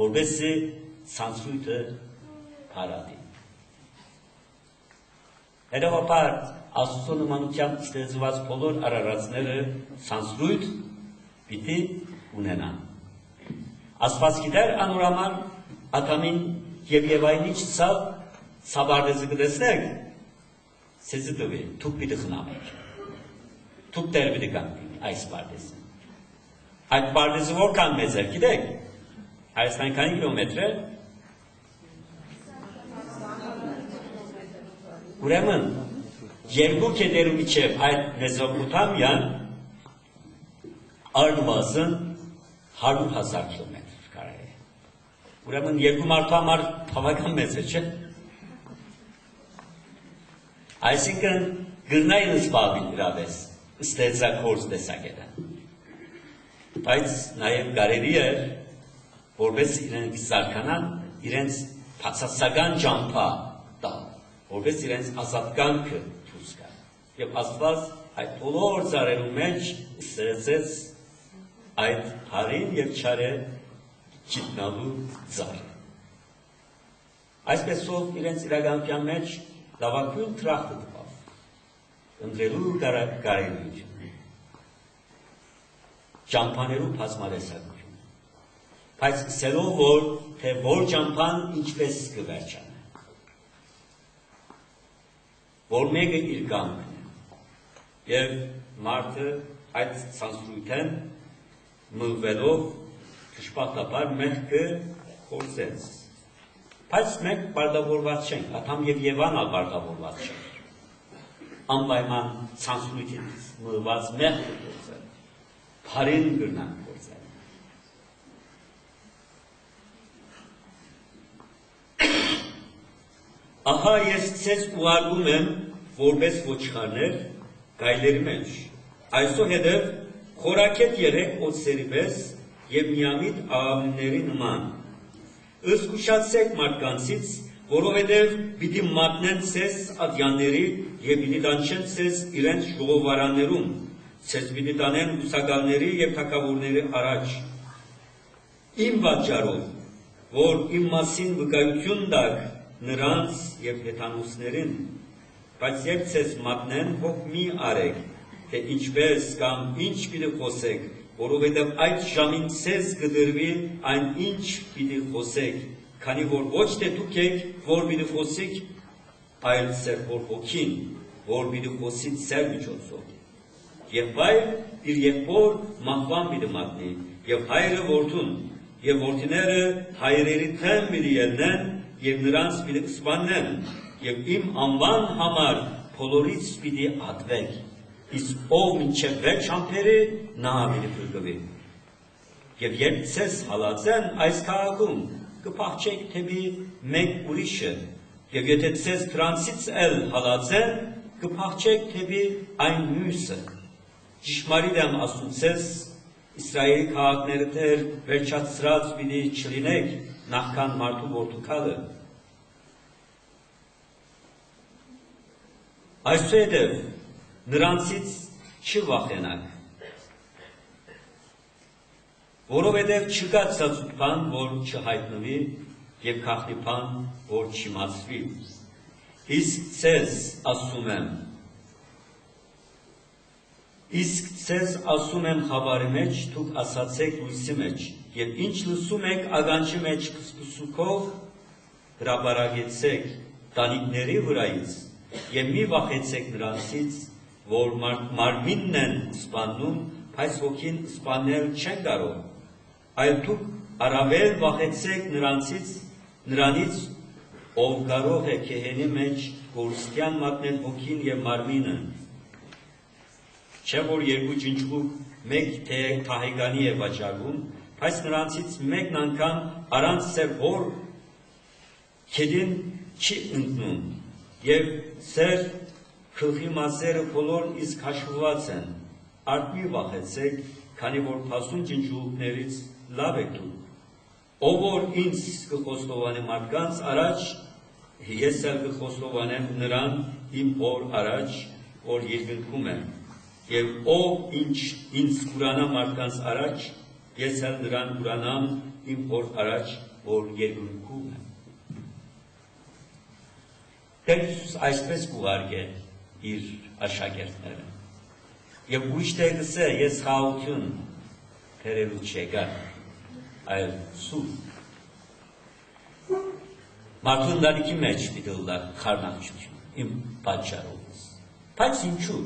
որպեսզի ցանցրույթը հարադի։ Հետևաբար Աստծո նմանությամբ ստեղծված բոլոր արարածները ցանցրույթ պիտի ունենան։ Աստված գիտեր անորոման Ադամին և Եվային ինչ ցավարդեզը կտեսնեք, սեզի տվի, դուք պիտի խնամեք, դուք դեր պիտի կանք այս պարդեզը։ Այդ պարդեզը որքան մեծ է, գիտեք, Հայաստան քանի կիլոմետր է։ Ուրեմն, երկու կետերու միջև այդ Մեզոպոտամիան առնվազն 100,000 կիլոմետր կարելի է։ Ուրեմն, երկու մարդու համար բավական մեծ է, չէ՞։ Այսինքն, գրնային զբաղվել իրավես, ստեղծագործ տեսակետը։ Բայց նաև կարելի է, որպես իրենք զարգանան, իրենց բացասական ճամփա տալ, որպես իրենց ազատկանքը դուրս գա։ Եվ Աստված այդ բոլոր ծառերու մեջ ստեղծեց այդ հարին և չարը գիտնալու ծառը։ Այսպեսով իրենց իրականության մեջ լավագույն թրախտը տվավ, ընտրելու կարելիություն, ճամփաներու բազմատեսակություն, բայց սկսելով որ թե որ ճամփան ինչպես կվերջանա, որ մեկը իր կամքն է, և մարդը այդ ցանցրույթեն մղվելով դժբախտաբար մեղքը կորզեց։ Բայց մենք պարտավորված չենք, Ադամ և Եվան ալ պարտավորված չենք։ Անպայման ցանցրույթից մղված մեղքը կորզել, բարին կրնան կորզել։ Ահա ես ձեզ ուղարկում եմ որպես ոչխարներ գայլերի մեջ, այսուհետև խորաքետ եղեք օձերի պես և միամիտ աղավնիների նման, զգուշացեք մարդկանցից, որովհետև պիտի մատնեն ձեզ ադյանների և պիտի տանջեն ձեզ իրենց ժողովարաններում, ձեզ պիտի տանեն ուսակալների և թագավորների առաջ, իմ պատճառով, որ իմ մասին վկայություն տաք նրանց և հեթանոսներին, բայց երբ ձեզ մատնեն, հոգ մի արեք, թե ինչպես կամ ինչ պիտի խոսեք, որովհետև այդ ժամին ձեզ կդրվի այն ինչ պիտի խոսեք, քանի որ ոչ թե դուք եք, որ պիտի խոսեք, այլ ձեր Հոգին, որ պիտի խոսի ձեր միջոցով։ Եղբայր իր եղբոր մահվան պիտի մատնի, և հայրը որդուն, և որդիները հայրերի թեմ պիտի ելնեն, և նրանց պիտի սպանեն, և իմ անվան համար բոլորից պիտի ատվեք, իսկ ով մինչև վերջ համբերի նա ավելի փրկվի։ Եվ երբ ցես հալածեն այս քաղաքում կփախչեք թեպի մեկ ուրիշը, եւ եթե ցես դրանցից էլ հալածեն կփախչեք թեպի այն մյուսը։ Ճշմարիտ եմ ասում ցես, Իսրայելի քաղաքները դեռ վերջացրած պիտի չլինեք նախքան մարդու որդու գալը։ Այսուհետև նրանցից չվախենաք, որովհետև չկա ծածուկ բան, որ չհայտնվի, եւ քաղցի բան, որ չիմացվի։ Իսկ ցես ասում եմ խաբարի մեջ, դուք ասացեք լույսի մեջ, եւ ինչ լսում եք ագանջի մեջ կսկսուկով հրապարակեցեք տանիքների վրայից, եւ մի վախեցեք նրանցից, որ մարմինն են սպանում, բայց հոգին սպանել չեն կարող, այլ դուք առավել վախեցեք նրանից, ով կարող է քեհենի մեջ կորստյան մատնել հոգին եւ մարմինը։ Չէ որ երկու ջնջուկ մեկ թահեգանի է վաճառվում, բայց նրանցից մեկն անգամ առանց սեր հոր քեդին չի ընկնում, եւ սեր գլխի մասերը բոլորն իսկ հաշվված են։ Արդ մի վախեցեք, քանի որ փասուն ջնջուկներից լավ եք դուք։ Ով որ ինձ կխոստովանի մարդկանց առաջ, ես էլ կխոստովանեմ նրան իմ հոր առաջ, որ երկնքում եմ, եւ ով ինձ կուրանա մարդկանց առաջ, ես էլ նրան կուրանամ իմ հոր առաջ, որ երկնքում եմ։ Տեր Հիսուս այսպես կուղարկել իր աշակերտները, եւ ուրիշ տեղ գսե, ես խաղաղություն բերելու չեկա, այլ սուրբ։ Մարդու ընտանիքի մեջ պիտի լա խառնակություն, իմ պատճառով։ Բայց ինչու։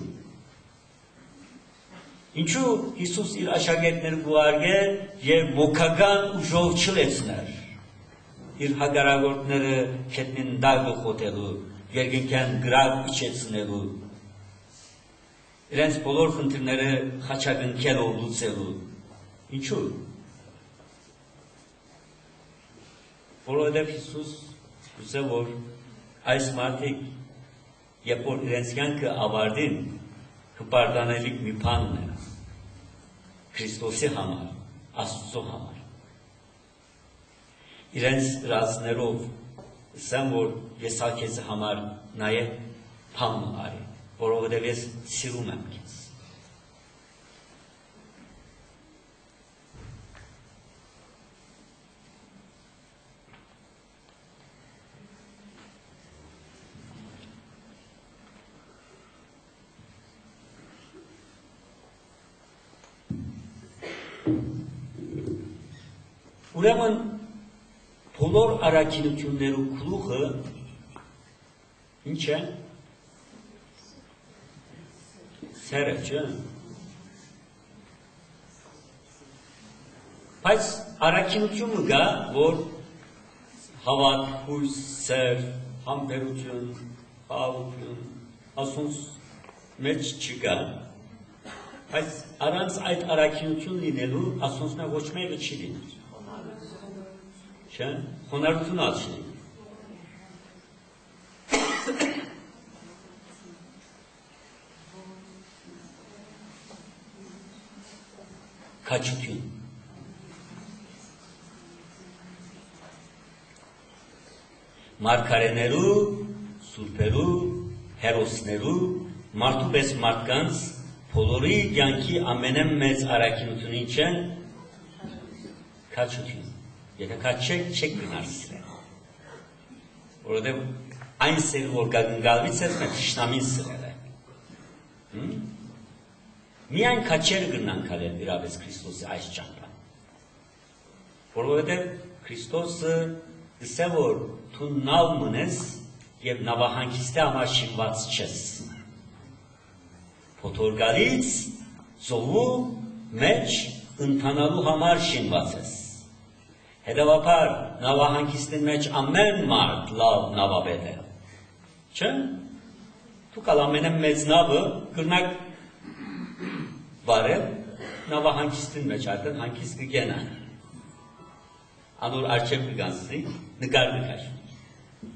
Ինչու Հիսուս իր աշակերտները գուարգել եւ մոքական ուժով չլեցներ։ Իր հագարագործները քետնին դագը խոտելու, երկնքյան գրավ իջեցնելու, իրենց բոլոր խնդիրները խաչակնքելով լուծելու։ Ինչու։ Որովհետև Հիսուս ուզե որ այս մարդիկ, երբ որ իրենց կյանքը ավարտին, հպարտանելիք մի բան ունենան, Քրիստոսի համար, Աստծո համար։ Իրենց ռազներով ասեմ, որ ես քեզ համար նաև բան արի, որովհետև ես սիրում եմ քեզ։ Ուրեմն բոլոր առաքինություններու գլուխը ինչ է։ Սերը, չէ՞։ Բայց առաքինությունը գա, որ հավատ, հույս, սեր, համբերություն, խաղաղություն, ասոնց մեջ չկա։ Բայց առանց այդ առաքինություն լինելու, ասոնց մեջ ոչ մեկը չի լինել։ Չէ՞, խոնարհություն աչքի։ Քաջություն։ Մարգարեներու, սուրբերու, հերոսներու, մարդու պես մարդկանց, բոլորի կյանքի ամենամեծ առաքինությունին չեն քաջություն։ Եթե քաչեք չեք գնար սիրել, որովհետև այն սերը, որ գալվից է, մենք թշնամին սրել է։ Միայն քաչերը գնան քալել իրավես Քրիստոսի այս ճամփան, որովհետև Քրիստոսը գսե որ դու նավ մնես եւ նավահանգիստի համար շինված չես։ Փոթորգալից ծովու մեջ ընթանալու համար շինված ես։ Հետևաբար նավահանգիստի մեջ ամեն մարդ լավ նավաբեդ է։ Չէ՞։ Դուք ամենամեծ նավը կրնակ վարել, նավահանգիստին մեջ արդեն հանգիստ կգենան։ Անոր արջև կգանցնի, նկար կկաշնի։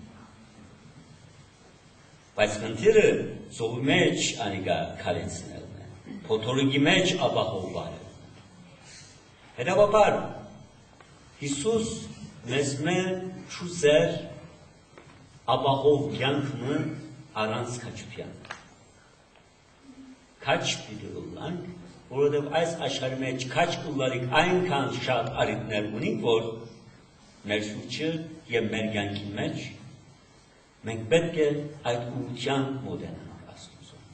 Բայց խնդիրը ծովի մեջ անիկա քալեցնելն է, փոթորիկի մեջ ապահով վարել։ Հետևաբար, Հիսուս մեզ չուզեր ապահով կյանքը առանց քաջության։ Քաջ պիտի ըլլանք, որովհետև այս աշխարհի մեջ քաջ կլարիք այնքան շատ առիթներ ունենք, որ մեր շուրջը եւ մեր կյանքի մեջ մենք պետք է այդ ուղղության մոտենանք Աստծուն։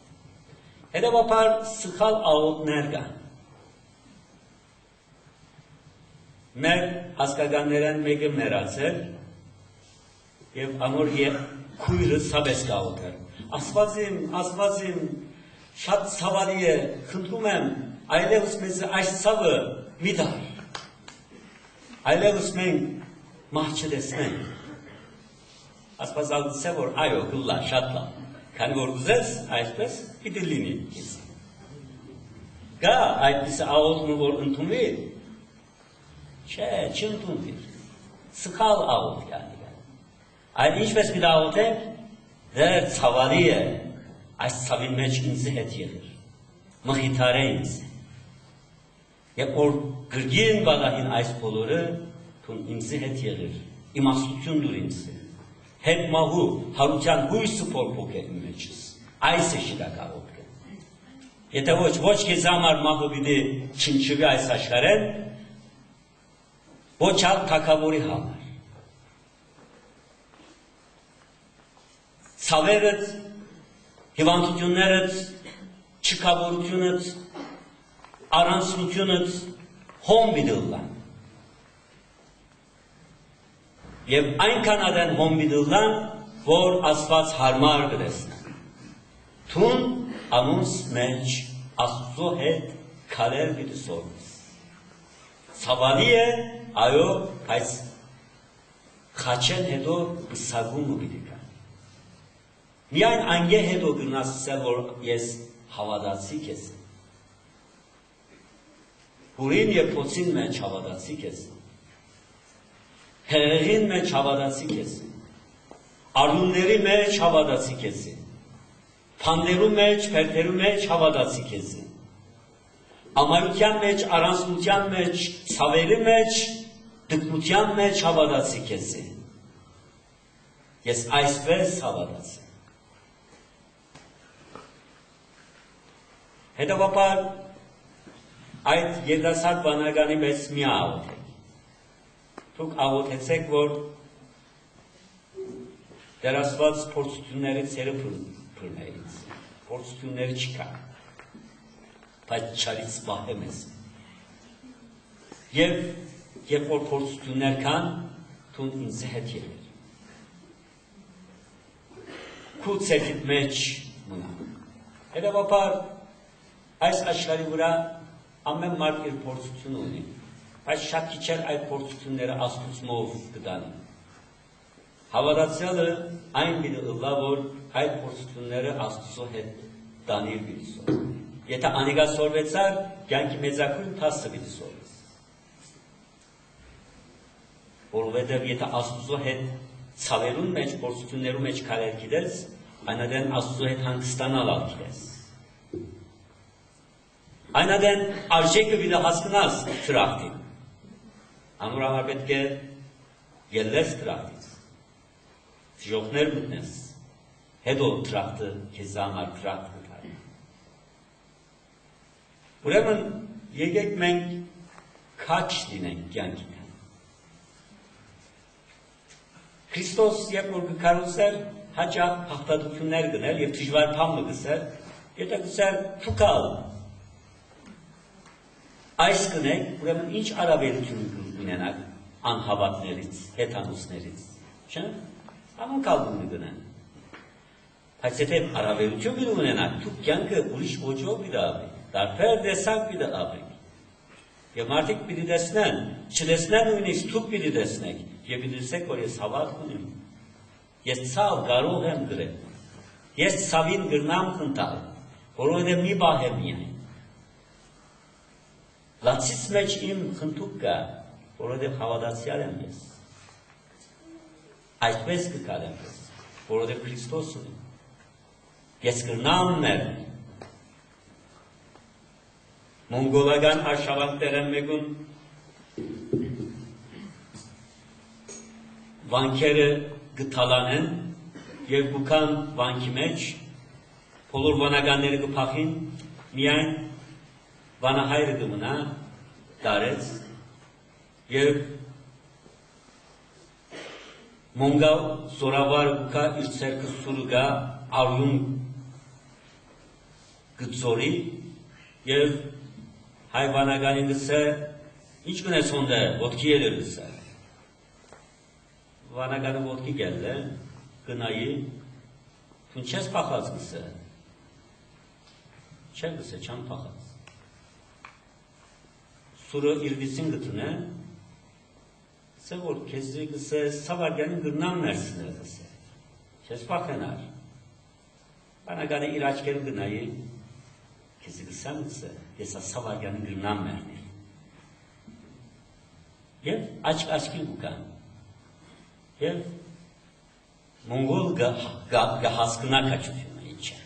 Հետևաբար սխալ աղոթներ կան։ Մեր հասկականներն մեկը մեռացել եւ անոր քույրը սաբես կաղոթել։ Աստվածիմ, շատ ցավալի է, խնդրում եմ, այլևս մեզ այս ցավը մի դար։ Այլևս մենք մահ չտեսնենք։ Աստված ալցե որ այո, գլա, շատ լավ։ Քանի որ ուզես, այսպես պիտի լինի։ Գա այդպես աղոթում որ ընդունի։ Չէ, չընդունվի։ Սխալ աղոթ կանի։ Այլ ինչպես պիտի աղոթենք, դեռ ցավալի է, այս ցավի մեջ ինձ հետ եղիր, մխիթարե ինձ։ Եվ որ գրգին բալահին այս բոլորը, թուն ինձ հետ եղիր, իմաստություն դուր ինձ, հետ մահու, հարության հույսը փորփոք է իմ մեջս, այս է շիրակ աղոթքը։ Եթե ոչ քեզ համար մահը պիտի չնչվի այս աշխարհեն, ոչ ալ թագավորի համար։ Ցավերդ, հիվանդություններդ, չքավորությունդ, առանցությունդ հոմ բիդլան։ Եվ այնքան ադեն հոմ բիդլան, որ Աստված հարմար կտեսնան։ Թուն անոնց մեջ Աստծո հետ քալեր պիտի սորվես։ Ցավալի է, այո, բայց խաչեն հետո բսագումը պիտի կա։ Միայն անգե հետո գնաց ասել, որ ես հավատացի քեզ։ Հուրին եւ փոցին մեջ հավատացի քեզ։ Հեղեղին մեջ հավատացի քեզ։ Արունների մեջ հավատացի քեզ։ Փաններու մեջ, փերթերու մեջ հավատացի քեզ։ Ամայության մեջ, առանցնության մեջ, ցավերի մեջ, դկմության մեջ հավատացի քեզ։ Ես այսպես հավատացի։ Հետևաբար այդ երդասարդ բանականի մեջ մի աղոթեք։ Դուք աղոթեցեք, որ դեռ Աստված փորձություններից ցերը փրնեից, փորձություններ չկա, բայց չարից պահե մեզ։ Եվ երբ որ փորձություններ կան, թուն ինձ հետ եղիր։ Քու ցերքիդ մեջ մնա։ Հետևաբար այս աշխարհի վրա ամեն մարդ իր փորձություն ունի, բայց շատ քիչ է այդ փորձությունները Աստծուով կդանի։ Հավատացյալը այն պիտի ըլլա, որ այդ փորձությունները Աստծո հետ դանիր պիտի սորվի։ Եթե անիկա սորվեցար, կյանքի մեծակույն փաստը պիտի սորվես։ Որովհետև եթե Աստծո հետ ցավերուն մեջ, փորձություններու մեջ քարեր գիտես, այնադեն Աստծո հետ հանգստանալ ալքես։ Այնադեն արժեքը պիտի հասկանաս թրախտին։ Անոր համար պետք է ելես թրախտից, թժողներ մտնես, հետո թրախտը քեզ համար թրախտ կտարի։ Ուրեմն եկեք մենք քաջ լինենք կյանքի մեջ։ Քրիստոս երբ որ կկարուցեր հաճախ հաղթատություններ գնել եւ դժվար բան գսեր, եթե գսեր թուկալ այս կնեք, ուրեմն ինչ առավելություն ունենաք անհավատներից, հետանուսներից, չէ՞։ Անկալվում գնան։ Բայց եթե առավելություն ունենաք, դուք կյանքը ուրիշ ոճով պիտի ապրեք, տարբեր տեսակ պիտի ապրեք։ Եվ մարդիկ պիտի տեսնեն, չտեսնեն նույնիսկ դուք պիտի տեսնեք, եւ պիտի ասեք, որ ես հավատ ունեմ։ Ես ցավ կարող եմ գրել։ Ես ցավին գրնամ խնդալ, որովհետեւ մի բան է միայն։ լացից մեջ իմ խնդուկ կա, որովհետև հավատացյալ եմ ես, այդպես կկարեմ ես, որովհետև Քրիստոս ունի, ես կրնամ մերն, մոնգոլական արշավանքներն մեկուն վանքերը գտալանեն և գուքան վանքի մեջ, բոլոր վանականները կփախին, միայն վանահայրը կմնա, դարեց, և մոնգա զորավար գուքա իր ցերկը սուրը գա, արյուն գծորի, և հայ վանականին գսե, ինչ կնես հոնդը, ոտքի էլ էր գսե, վանականը ոտքի գել է, գնայի, թուն չես պախած գսե, չեն գսե, չան պախած, սուրը իրվիսին գտուն է, գսե, որ կեզի գսե, սավարգյանին գրնան ներսին է գսե, չես պախենար, վանականը իր աչկերին գնայի, կեզի գսեմ գսե, ես սավարգյանին գրնան մերնի, և աչկին գուկան, և մոնգոլ գահասկնա կաչությունը ինչ է,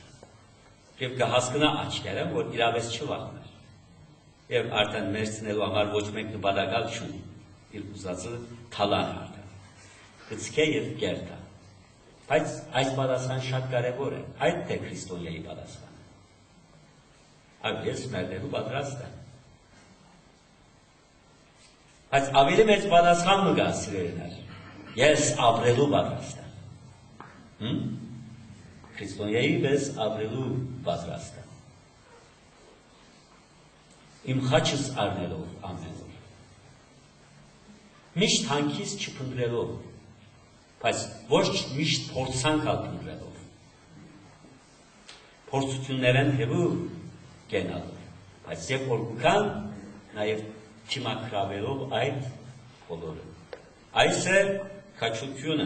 և գահասկնա աչկերը, որ իրավես չվաղներ, և արդեն մերցնելու համար ոչ մեկ նպատակալ չունի, իր ուզածը թալան արդեն, գծկե և գերտա, բայց այս պատասխան շատ կարևոր է, այդ թե քրիստոնյայի պատասխան, այլ ես մերնելու պատրաստ եմ, բայց ավելի մեծ պատասխան մը գա սիրելիներ, ես ապրելու պատրաստ եմ, քրիստոնյայի պես ապրելու պատրաստ եմ, իմ խաչս առնելով ամեն օր, միշտ հանքից չփնտրելով, բայց ոչ միշտ փորձանքալ փնտրելով, փորձություններն հեվու գենալով, բայց երբ որ կան, նաև չիմակրավելով այդ բոլորը, այս է քաչությունը,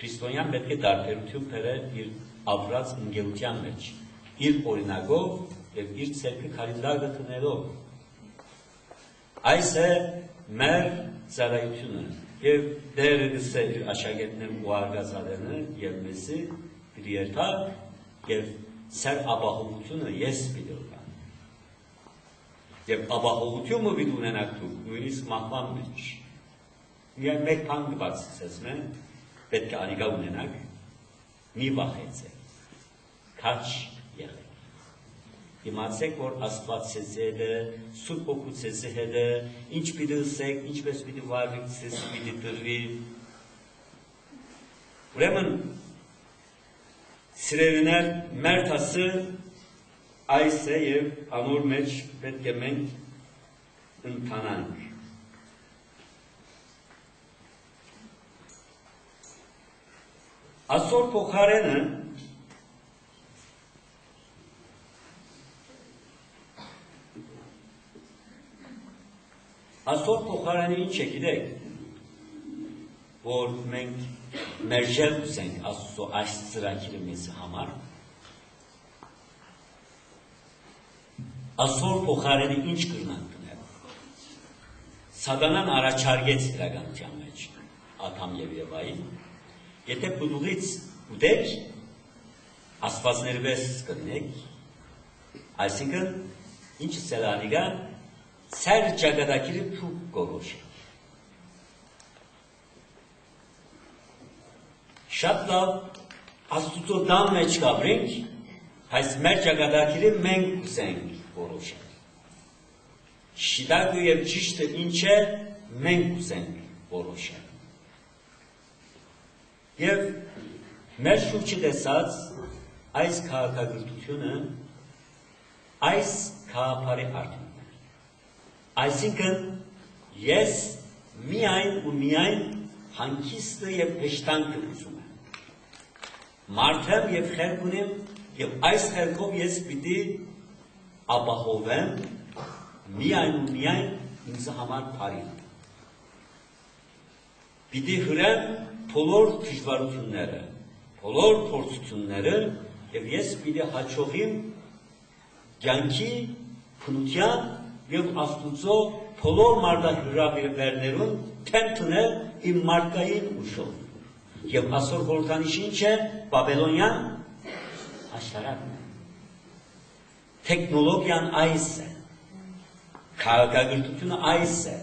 քրիստոնյան պետք է դարբերություն բերել իր ապրած ընկերության մեջ, իր օրինակով և իր ցերկը քարիզլար գտնելով, այս է մեր ծառայությունը, և դերը գսե իր աշակերտներն ու արգասալերն և մեզի պիտի երթակ և սեր ապահովությունը ես պիտի ունենամ, և ապահովությունը պիտի ունենաք դուք նույնիսկ մահվան մեջ, միայն մեկ բան կբացեցես մեն, պետք է անիկա ունենաք, մի վախեցեք, քաչ եղեք, իմացեք, որ Աստված ձեզ հետ է, Սուրբ Հոգու ձեզ հետ է, ինչ պիտի ըսեք, ինչպես պիտի վարվեք, ձեզ պիտի տրվի, ուրեմն սիրելիներ, մեր տասը այս է և անոր մեջ պետք է մենք ընթանանք, Այսօր փոխարենը ինչ է գիտեք, որ մենք մերժել ուզենք Աստծո այս ծրագիրը մեզ համար, այսօր փոխարենը ինչ կրնանք կնել, Սատանան առաջարկեց իրականության մեջ Ադամ և Եվային, եթե բուդուղից ուտեք, աստվածներվես կրնեք, այսինքն, ինչ սելանիգա, սեր ճագադակիրը փուկ գորոշեք։ Շատ լավ, աստուծո դան մեջ կաբրենք, այս մեր ճագադակիրը մենք ուզենք գորոշենք։ Շիտակը և ճիշտը ինչ է, մենք ուզենք գորոշենք։ Եվ մեր շուրջը տեսած այս քաղաքագրությունը այս քաղաքարի արդյունքն է։ Այսինքն ես միայն ու միայն հանգիստը և հեշտանքը ուզում եմ։ Մարդեմ և խելք ունեմ և այս խելքով ես պիտի ապահովեմ միայն ու միայն ինձ համար բարին։ Պիտի հրեմ բոլոր դժվարությունները, բոլոր փորձությունները և ես պիտի հաջողիմ կյանքի փնության եւ Աստուծո բոլոր մարդահրավերներուն թեմթնել իմ մարդկային ուժով եւ այսօր խորհրդանիշը ինչ է բաբելոնյան աշտարակն է տեխնոլոգիան այս է քաղաքագործությունը այս է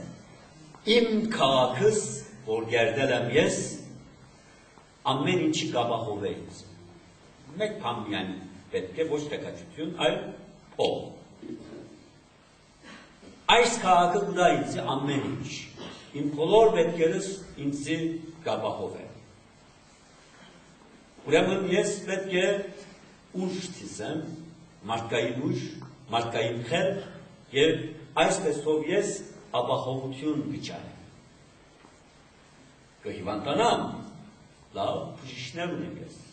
իմ քաղաքս որ գերդել եմ ես ամեն ինչի կապահովե ինձ մեկ բան միայն պետք է ոչ տեխնություն այլ փող այս քաղաքը ուրա ինձ ամեն ինչ իմ բոլոր պետքերս ինձ կապահովե ուրեմն ես պետք է ուժ ցիսեմ մարդկային ուժ մարդկային խելք եւ այսպեսով ես ապահովություն վիճարեմ կհիվանդանամ լավ բժիշկներ ունեմ ես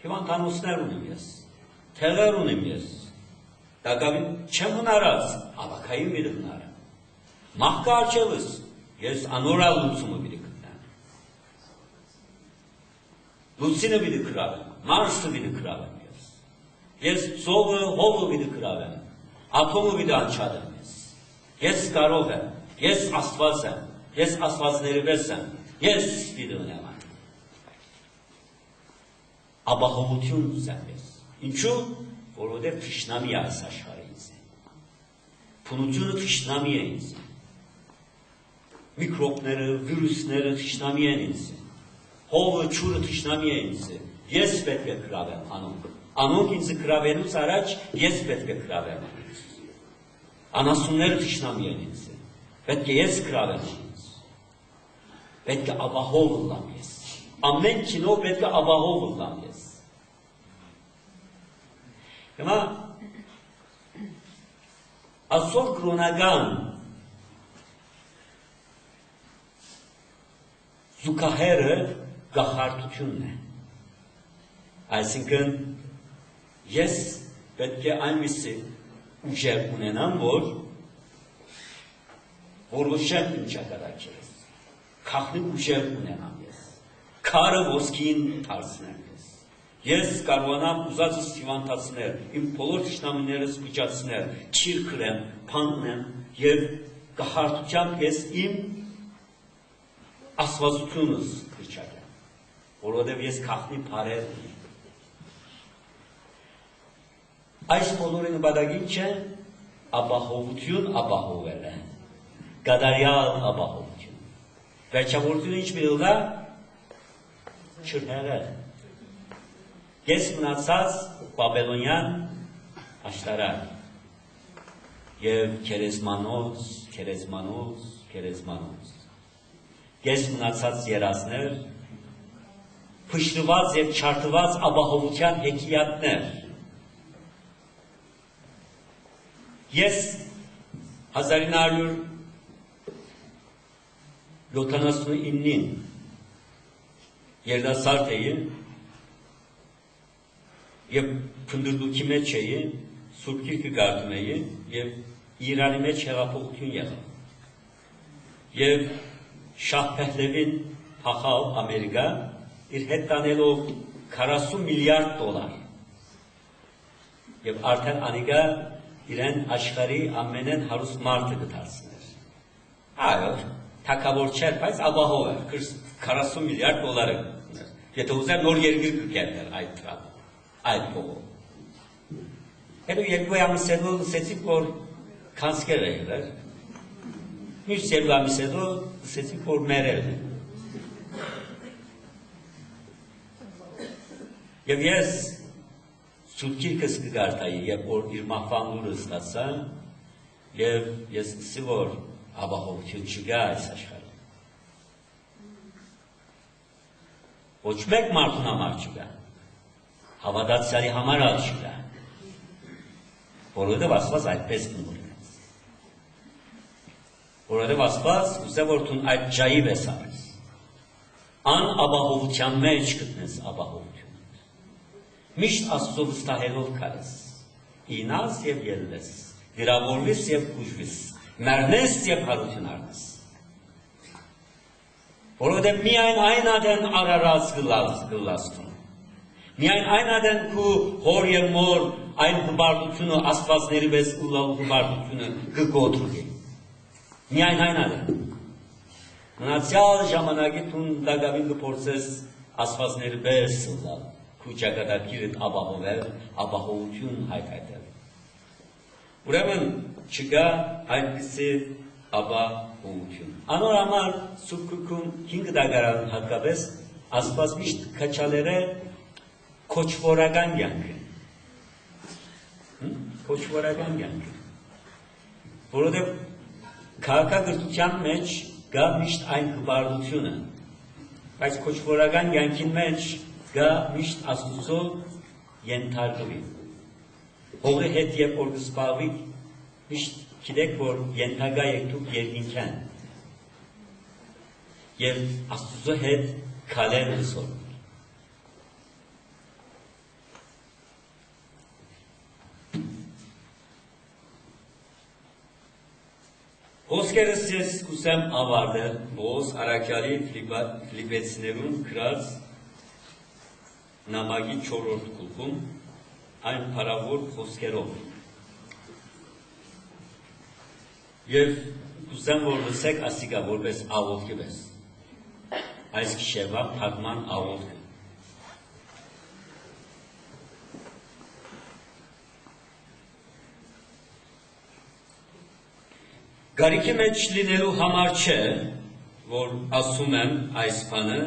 հիվանդանոցներ ունեմ ես թեղեր ունեմ ես դակավին չեմ հնարած ավակային մի հնարը մահկա արջևս ես անորալ լուծումը մի գտնեմ լուծինը մի կրավեմ մարսը մի կրավեմ ես ծովը հողը մի կրավեմ աթոմը մի անչադեմ ես կարող եմ ես աստված եմ ես աստվածների վես եմ ես պիտի ունեմ ապահովություն ուզեմ ես ինչու որովհետև թշնամի է այս աշխարհը ինձ փնությունը թշնամի է ինձ միկրոբները վիրուսները թշնամի են ինձ հողը ջուրը թշնամի է ինձ ես պետք է գրավեմ անոնք ինձ գրավելուց առաջ ես պետք է գրավեմ անասունները թշնամի են ինձ պետք է ես գրավեմ ինձ պետք է ապահով լամ ես ամեն քինով պետք է ապահով լամ ես հիմա այսօր կրոնական զուգահեռը գաղափարությունն է այսինքն ես պետք է այնպիսի ուժեր ունենամ որ որոշեմ ինչա կրակես քաղաքնի ուժեր ունենամ ես քարը ոսկին դարձնեմ ես կարողանամ ուզածս հիվանդացնել, իմ բոլոր թշնամիներս վիճացնել, չիր քրեմ, փաննեմ եւ գահարտությամբ ես իմ աստվածությունս վիճակեմ, որովհետեւ ես քաղաքնի բարեր ունեմ։ Այս բոլորի նպատակին չէ ապահովություն ապահովել է, գադարյալ ապահովություն։ Վերջավորությունը ինչ մի լա չհեղել։ Ես մնացած բաբելոնյան աշտարակ և քերեզմանոց ես մնացած երազներ փշրված և չարթված ապահովության հեքիաթներ ես 1979-ին երդասարդ էի և փնդրդուքի մեջ էի, Սուրբ Գիրքը կարդում էի և Իրանի մեջ հեղափոխություն եղավ։ Եվ Շահ Փեհլևին փախավ Ամերիկա իր հետ տանելով 40 միլիարդ դոլար։ Եվ արդեն անիկա իրեն աշխարհի ամենեն հարուստ մարդը կդարձներ։ Այո, թագավոր չէր, բայց ապահով էր 40 միլիարդ դոլարը։ Եթե ուզեր նոր երկիր կգերներ այդ դրամը։ Այդ փողով։ Հետո երկու ամիս հետո լսեցի, որ կանցկեր է եղել։ Միշտ երկու ամիս հետո լսեցի, որ մերել է։ Եվ ես Սուրբ Գիրքս կգարտայի, երբ որ իր մահվան լուրը ստացա, եւ ես ասի, որ ապահովություն չկա այս աշխարհում։ Ոչ մեկ մարդուն համար չկա։ Հավատացյալի համար չկա, որովհետև Աստված այդպես կնորինեց, որովհետև Աստված ուզե որ դու այդ ջայի վեսարես, անապահովության մեջ գտնես ապահովություն, միշտ Աստծո վստահելով քարես, ինաս եւ ելնես, վիրավորվես եւ ուժվես, մեռնես եւ հարություն առնես, որովհետև միայն այն ադեն արարած գլաստում, միայն այն ադեն քու հոր և մոր այն հբարտությունը աստվածների պես ուլալ հբարտությունը կգոտրուի։ Միայն այն ալը։ Մնացյալ ժամանակի տուն դագավին կփորձես աստվածների պես ուլալ, քու ճակատագիրդ ապահովել, ապահովություն հայթայթել։ Ուրեմն չկա այդպիսի ապահովություն։ Անոր համար սուբքուքում 5 դագարան հատկապես աստված միշտ քչալերը քոչվորական կյանքը։ Քոչվորական կյանքը։ Որովհետև քաղաքագրության մեջ կա միշտ այն հբարտությունը, բայց քոչվորական կյանքին մեջ կա միշտ Աստծո ենթարկվի։ Հողի հետ երբ որ կսպառվի, միշտ գիտեք, որ ենթակա եք դուք երկինքան։ Եվ Աստծո հետ քալեր լսոր։ Խոսքերս ես կուսեմ ավարտել Պողոս առաքյալի Ֆիլիպեցիներուն գրած նամակի 4-րդ գլխում այն փառավոր խոսքերով։ Եվ կուսեմ որ լսեք ասիկա որպես աղոթքի պես։ Այս գիշերվա փակման աղոթքը։ Գարիքի մեջ լինելու համար չէ, որ ասում եմ այս բանը,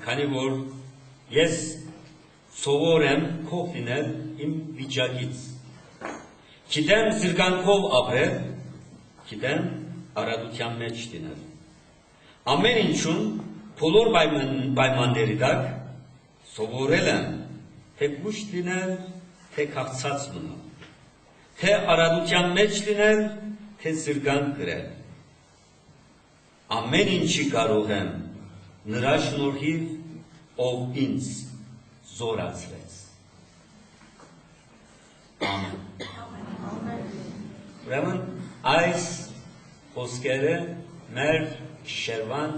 քանի որ ես սովոր եմ քով լինել իմ վիճակից։ Գիտեմ զրկանքով ապրել, գիտեմ արադության մեջ լինել։ Ամեն ինչում բոլոր պայմանների տակ սովորել եմ, թե գուշտ լինել, թե քաղցած մնալ, թե արադության մեջ լինել, թե զրկանք գրել։ Ամեն ինչի կարող եմ նրա շնորհիվ, ով ինձ զորացրեց։ Ամեն։ Ուրեմն այս խոսքերը մեր գիշերվան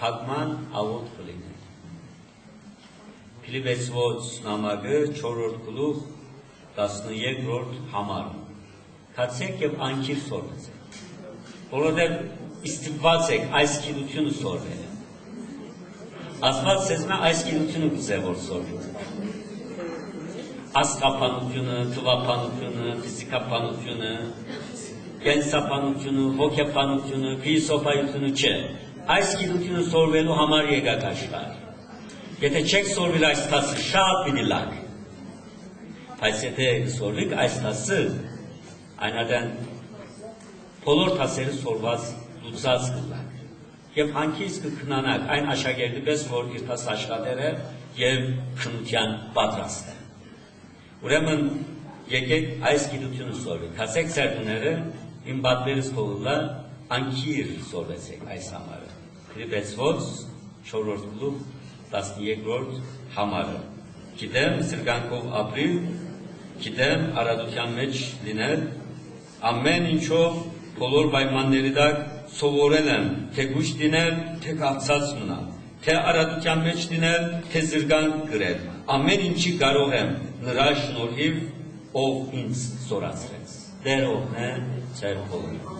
փակման աղոթքը լինի։ Ֆիլիպեցոց նամակը 4-րդ գլուխ 13-րդ համար։ Կացեք և անկիր սորվեցեք, որովհետև ստիպված եք այս գիտությունը սորվել։ Աստված սեզմա այս գիտությունը կուզե որ սորվի։ Աստղապանությունը, թվապանությունը, ֆիզիկապանությունը, կենսապանությունը, հոգեպանությունը, փիլիսոփայությունը չէ։ Այս գիտությունը սորվելու համար եկաք աշխարհ։ Եթե չեք սորվել այս տասը շատ պիտի լաք։ Բայց եթե սորվիկ այս տասը այնադեն բոլոր տասերը սորված լուծած կլակ և հանքից կքնանակ այն աշակերտի պես, որ իր տաս աշխատեր է և քնության պատրաստ է։ Ուրեմն եկեք այս գիտությունը սորվեք, հասեք սերտուները, իմ բատվերս կողլա, անկիր սորվեցեք այս համարը։ Ֆիլիպեցոց 4-րդ գլուխ 13-րդ համարը։ Գիտեմ զրկանքով ապրիլ, գիտեմ արադության մեջ լինել, ամեն ինչով բոլոր պայմանների տակ սովորել եմ, թե գուշտ լինել, թե քաղցած մնալ, թե արադության մեջ լինել, թե զրկանք գրել, ամեն ինչի կարող եմ նրա շնորհիվ, ով ինձ զորացրեց։ Տեր օգնե ձեր բոլորին։